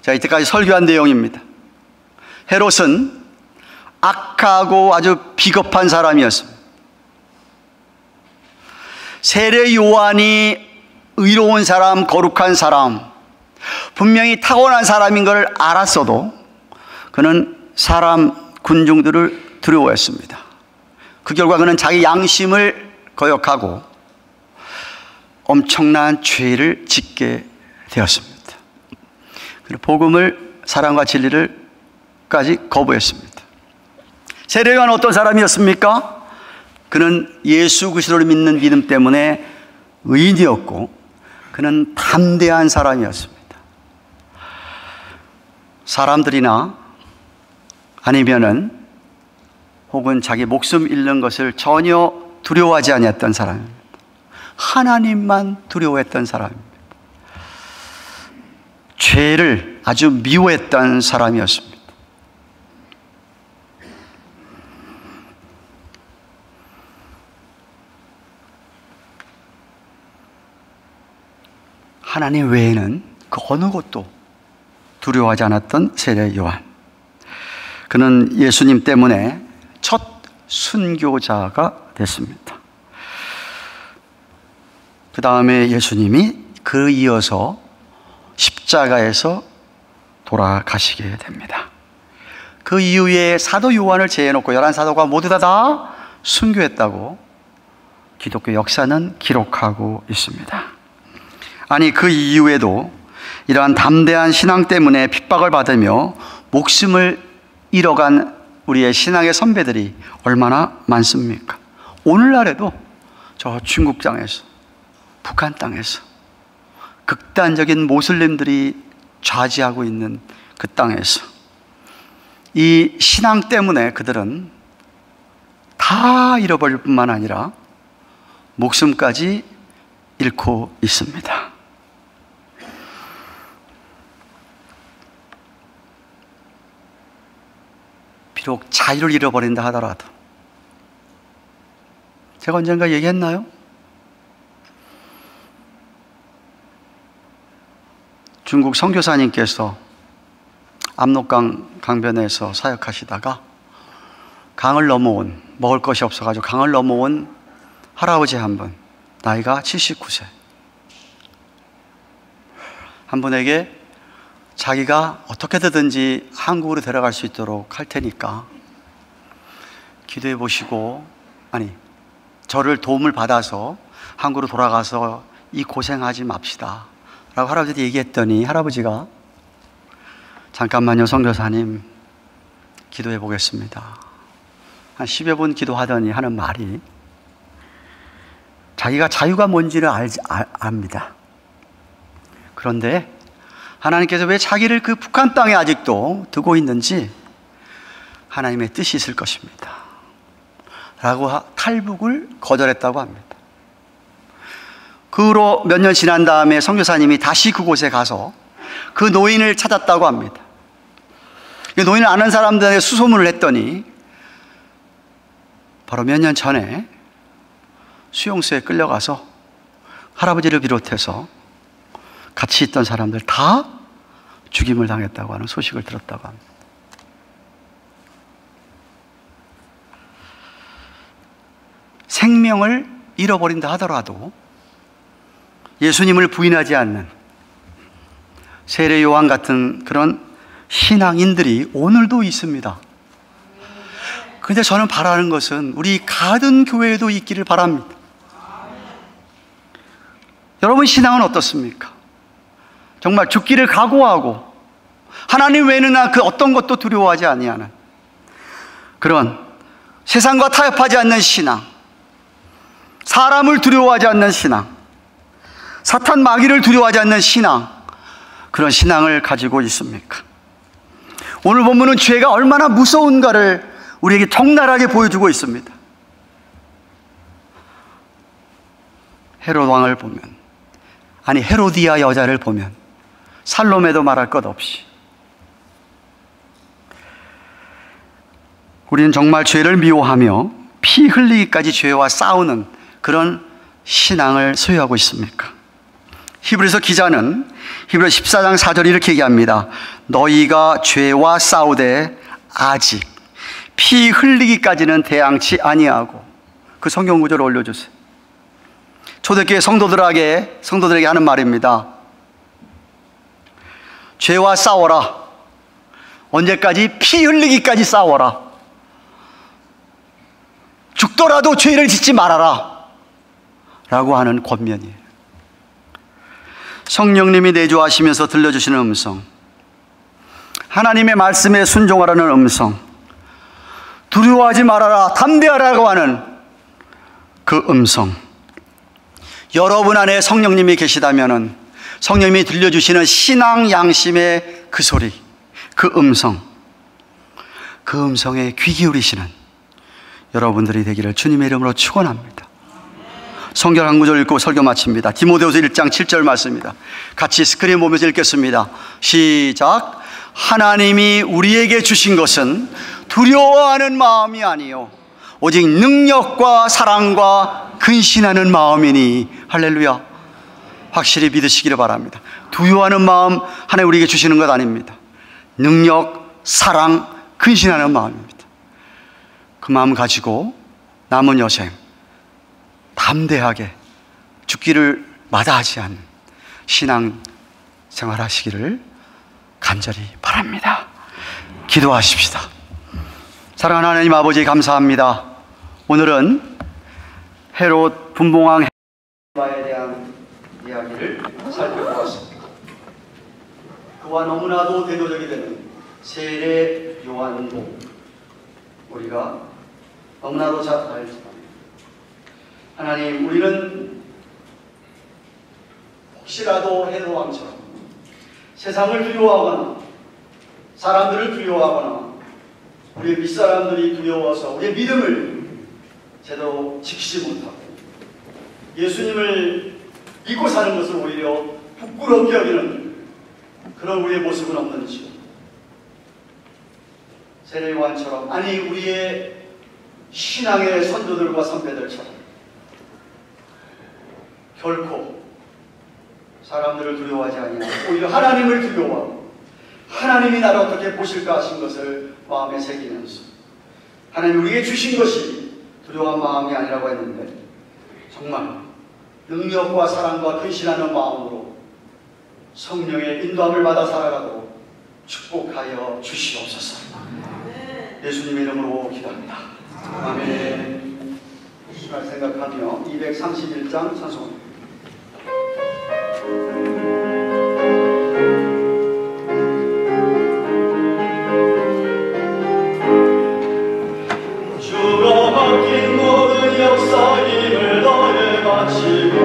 자, 이때까지 설교한 내용입니다. 헤롯은 악하고 아주 비겁한 사람이었습니다. 세례 요한이 의로운 사람, 거룩한 사람, 분명히 타고난 사람인 걸 알았어도 그는 사람, 군중들을 두려워했습니다. 그 결과 그는 자기 양심을 거역하고 엄청난 죄를 짓게 되었습니다. 그리고 복음을, 사랑과 진리를까지 거부했습니다. 세례 요한은 어떤 사람이었습니까? 그는 예수 그리스도를 믿는 믿음 때문에 의인이었고 그는 담대한 사람이었습니다. 사람들이나 아니면은 혹은 자기 목숨 잃는 것을 전혀 두려워하지 아니했던 사람입니다. 하나님만 두려워했던 사람입니다. 죄를 아주 미워했던 사람이었습니다. 하나님 외에는 그 어느 것도 두려워하지 않았던 세례 요한. 그는 예수님 때문에 첫 순교자가 됐습니다. 그 다음에 예수님이 그 이어서 십자가에서 돌아가시게 됩니다. 그 이후에 사도 요한을 제해놓고 11사도가 모두 다 순교했다고 기독교 역사는 기록하고 있습니다. 아니, 그 이후에도 이러한 담대한 신앙 때문에 핍박을 받으며 목숨을 잃어간 우리의 신앙의 선배들이 얼마나 많습니까? 오늘날에도 저 중국 땅에서, 북한 땅에서 극단적인 모슬림들이 좌지하고 있는 그 땅에서 이 신앙 때문에 그들은 다 잃어버릴 뿐만 아니라 목숨까지 잃고 있습니다. 비록 자유를 잃어버린다 하더라도, 제가 언젠가 얘기했나요? 중국 선교사님께서 압록강 강변에서 사역하시다가 강을 넘어온, 먹을 것이 없어가지고 강을 넘어온 할아버지 한 분, 나이가 79세, 한 분에게 자기가 어떻게든지 한국으로 데려갈 수 있도록 할 테니까 기도해 보시고, 아니, 저를 도움을 받아서 한국으로 돌아가서 이 고생하지 맙시다 라고 할아버지한테 얘기했더니 할아버지가 잠깐만요 선교사님, 기도해 보겠습니다. 한 10여 분 기도하더니 하는 말이, 자기가 자유가 뭔지를 압니다. 그런데 하나님께서 왜 자기를 그 북한 땅에 아직도 두고 있는지 하나님의 뜻이 있을 것입니다 라고 탈북을 거절했다고 합니다. 그 후로 몇 년 지난 다음에 선교사님이 다시 그곳에 가서 그 노인을 찾았다고 합니다. 그 노인을 아는 사람들에게 수소문을 했더니 바로 몇 년 전에 수용소에 끌려가서 할아버지를 비롯해서 같이 있던 사람들 다 죽임을 당했다고 하는 소식을 들었다고 합니다. 생명을 잃어버린다 하더라도 예수님을 부인하지 않는 세례 요한 같은 그런 신앙인들이 오늘도 있습니다. 그런데 저는 바라는 것은 우리 가든 교회에도 있기를 바랍니다. 여러분 신앙은 어떻습니까? 정말 죽기를 각오하고 하나님 외에는 그 어떤 것도 두려워하지 아니하는 그런 세상과 타협하지 않는 신앙, 사람을 두려워하지 않는 신앙, 사탄 마귀를 두려워하지 않는 신앙, 그런 신앙을 가지고 있습니까? 오늘 본문은 죄가 얼마나 무서운가를 우리에게 적나라하게 보여주고 있습니다. 헤롯 왕을 보면, 아니 헤로디아 여자를 보면 살로메도 말할 것 없이 우리는 정말 죄를 미워하며 피 흘리기까지 죄와 싸우는 그런 신앙을 소유하고 있습니까? 히브리서 기자는 히브리서 14장 4절 이렇게 얘기합니다. 너희가 죄와 싸우되 아직 피 흘리기까지는 대항치 아니하고. 그 성경 구절을 올려주세요. 초대교회 성도들에게 하는 말입니다. 죄와 싸워라. 언제까지? 피 흘리기까지 싸워라. 죽더라도 죄를 짓지 말아라 라고 하는 권면이에요. 성령님이 내주하시면서 들려주시는 음성, 하나님의 말씀에 순종하라는 음성, 두려워하지 말아라, 담대하라고 하는 그 음성, 여러분 안에 성령님이 계시다면 성령님이 들려주시는 신앙 양심의 그 소리, 그 음성, 그 음성에 귀 기울이시는 여러분들이 되기를 주님의 이름으로 축원합니다. 성경 한 구절 읽고 설교 마칩니다. 디모데후서 1장 7절 말씀입니다. 같이 스크린 보면서 읽겠습니다. 시작. 하나님이 우리에게 주신 것은 두려워하는 마음이 아니요 오직 능력과 사랑과 근신하는 마음이니. 할렐루야. 확실히 믿으시기를 바랍니다. 두려워하는 마음 하나님 우리에게 주시는 것 아닙니다. 능력, 사랑, 근신하는 마음입니다. 그 마음 가지고 남은 여생 담대하게 죽기를 마다하지 않는 신앙 생활하시기를 간절히 바랍니다. 기도하십시다. 사랑하는 하나님 아버지, 감사합니다. 오늘은 헤롯 분봉왕 헤롯에 대한 이야기를 살펴보았습니다. 그와 너무나도 대조적이 되는 세례 요한도 우리가 너무나도 잘 알지만, 하나님, 우리는 혹시라도 헤롯 왕처럼 세상을 두려워하거나 사람들을 두려워하거나 우리의 윗사람들이 두려워서 우리의 믿음을 제대로 지키지 못하고 예수님을 믿고 사는 것을 오히려 부끄럽게 여기는 그런 우리의 모습은 없는지요? 세례 요한처럼, 아니 우리의 신앙의 선조들과 선배들처럼 결코 사람들을 두려워하지 아니하고 오히려 하나님을 두려워하고 하나님이 나를 어떻게 보실까 하신 것을 마음에 새기면서, 하나님 우리에게 주신 것이 두려워한 마음이 아니라고 했는데 정말 능력과 사랑과 근신하는 마음으로 성령의 인도함을 받아 살아가도록 축복하여 주시옵소서. 예수님의 이름으로 기도합니다. 아멘. 시간 생각하며 231장 찬송합니다. 주가 맡긴 모든 역사임을 너에 바치고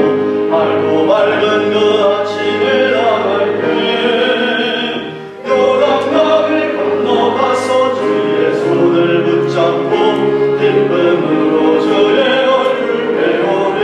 맑고 맑은 그 아침을 나갈 때 요단강을 건너가서 주의 손을 붙잡고 기쁨으로 주의 얼굴 배우리.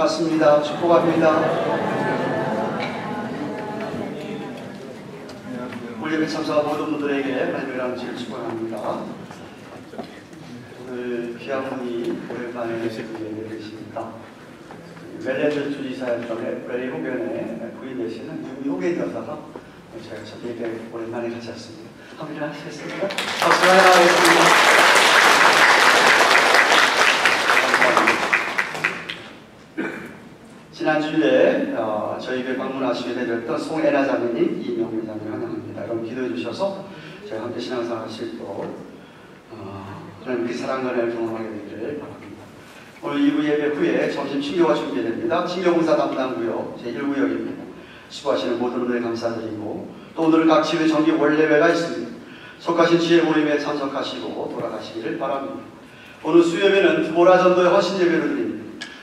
반갑습니다. 축복합니다. 우리 예배 참석한 모든 분들에게 하나님의 감사를 축복합니다. 오늘 귀한 분이 오랜만에 예배를 드리십니다. 멜랜드 주지사였던 레이 호겐의 부인 되시는 유호겐 여사가 제가 첫 예배 오랜만에 같이 왔습니다. 한번 일어나시겠습니다. 박수 하나 하겠습니다. 지난 주일에 저희 교회 방문하시게 되었던 송애나 자매님, 이명미 자매님 환영합니다. 여러분 기도해 주셔서 저희 함께 신앙생활 하실 또 하나님 그 사랑과를 경험하게 되기를 바랍니다. 오늘 2부 예배 후에 점심 친교가 준비됩니다. 친교봉사 담당구역 제1구역입니다. 수고하시는 모든 분들 감사드리고 또 오늘 각 지회 정기 원례회가 있습니다. 속하신 지혜 모임에 참석하시고 돌아가시기를 바랍니다. 오늘 수요예배는 두보라 전도의 허신 예배를 드립니다.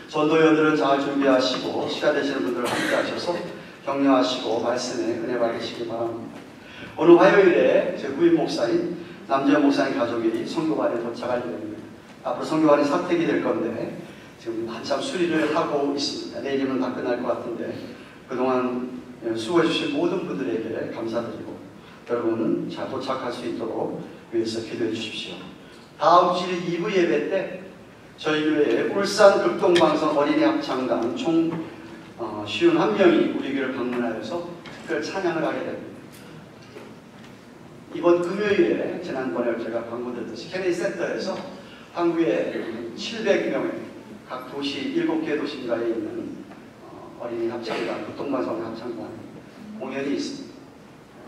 전도위원들은 잘 준비하시고 시간 되시는 분들을 함께 하셔서 격려하시고 말씀에 은혜 받으시기 바랍니다. 오늘 화요일에 제 후임 목사인 남재현 목사님 가족이 선교반에 도착할 예정입니다. 앞으로 선교반이 사택이 될 건데 지금 한참 수리를 하고 있습니다. 내일이면 다 끝날 것 같은데 그동안 수고해 주신 모든 분들에게 감사드리고 여러분 잘 도착할 수 있도록 위해서 기도해 주십시오. 다음 주일 2부 예배 때 저희 교회에 울산 극동방송 어린이 합창단 총 51명이 우리 교회를 방문하여서 특별 찬양을 하게 됩니다. 이번 금요일에 지난번에 제가 광고드렸듯이 케네디 센터에서 한국의 700명의 각 도시 7개 도시인가에 있는 어린이 합창단, 극동방송 합창단 공연이 있습니다.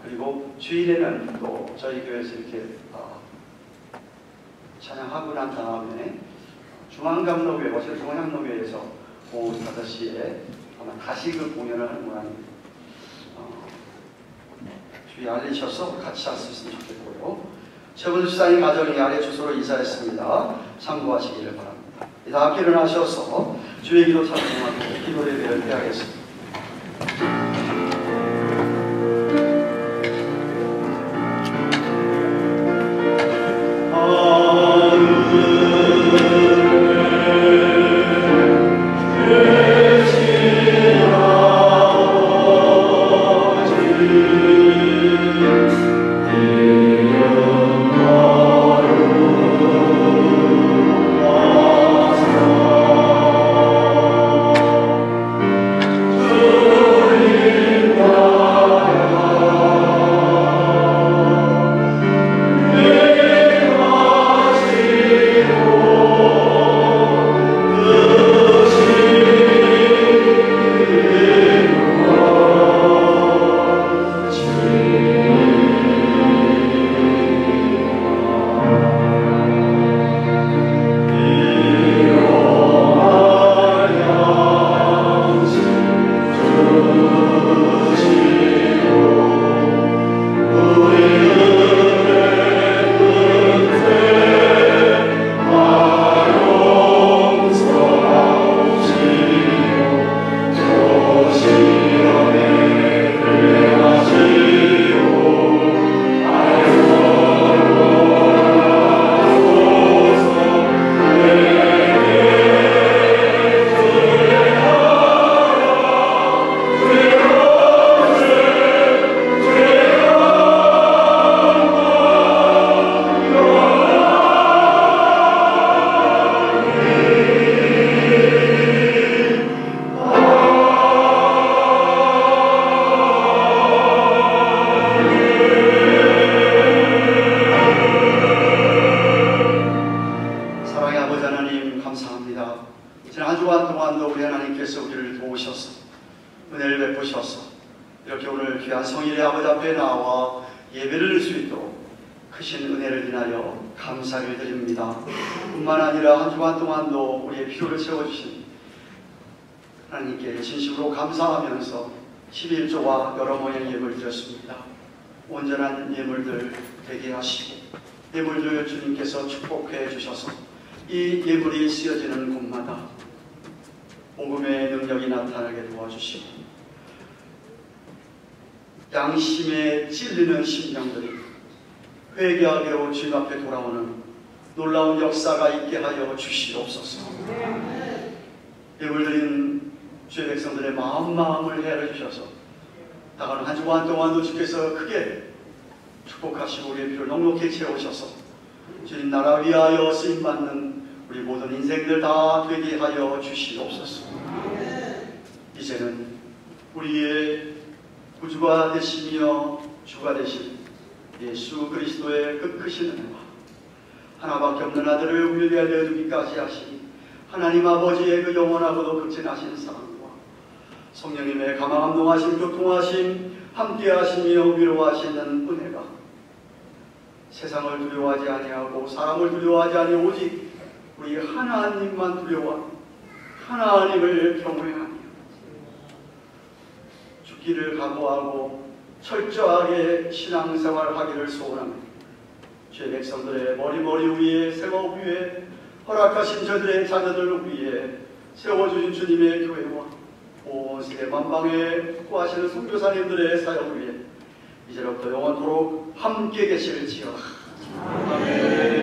그리고 주일에는 또 저희 교회에서 이렇게 찬양하고 난 다음에 중앙감로교회, 워싱턴 중앙향로교회에서 오후 5시에 아마 다시 그 공연을 하는 모양입니다. 주위 알리셔서 같이 할 수 있으면 좋겠고요. 최근 수사님 가정이 아래 주소로 이사했습니다. 참고하시기를 바랍니다. 다 함께 일어나셔서 주의 기도 참석하고 기도 예배를 드리겠습니다. 하나님께 진심으로 감사하면서 11조와 여러 모양의 예물 드렸습니다. 온전한 예물들 되게 하시고 예물들 주님께서 축복해 주셔서 이 예물이 쓰여지는 곳마다 복음의 능력이 나타나게 도와주시고 양심에 찔리는 심령들이 회개하기로 주님 앞에 돌아오는 놀라운 역사가 있게 하여 주시옵소서. 예물드린 주의 백성들의 마음을 헤아려 주셔서 다가오는 한 주간 동안도 주께서 크게 축복하시고 우리의 피를 넉넉히 채우셔서 주님 나라 위하여 쓰임받는 우리 모든 인생들 다 되게 하여 주시옵소서. 이제는 우리의 구주가 되시며 주가 되신 예수 그리스도의 그 크신 은혜와 하나밖에 없는 아들을 우리 위하여 내어주기까지 하신 하나님 아버지의 그 영원하고도 극진하신 사랑과 성령님의 감화감동하심 교통하심 함께하시며 위로하시는 은혜가 세상을 두려워하지 아니하고 사람을 두려워하지 아니 오직 우리 하나님만 두려워하고 하나님을 경외하며 죽기를 각오하고 철저하게 신앙생활을 하기를 소원하며 주의 백성들의 머리 위에 생업 위에 허락하신 저들의 자녀들 위에 세워주신 주님의 교회와 온 세계 만방에 구하시는 선교사님들의 사역 위에 이제로부터 영원토록 함께 계실지어다. 아멘.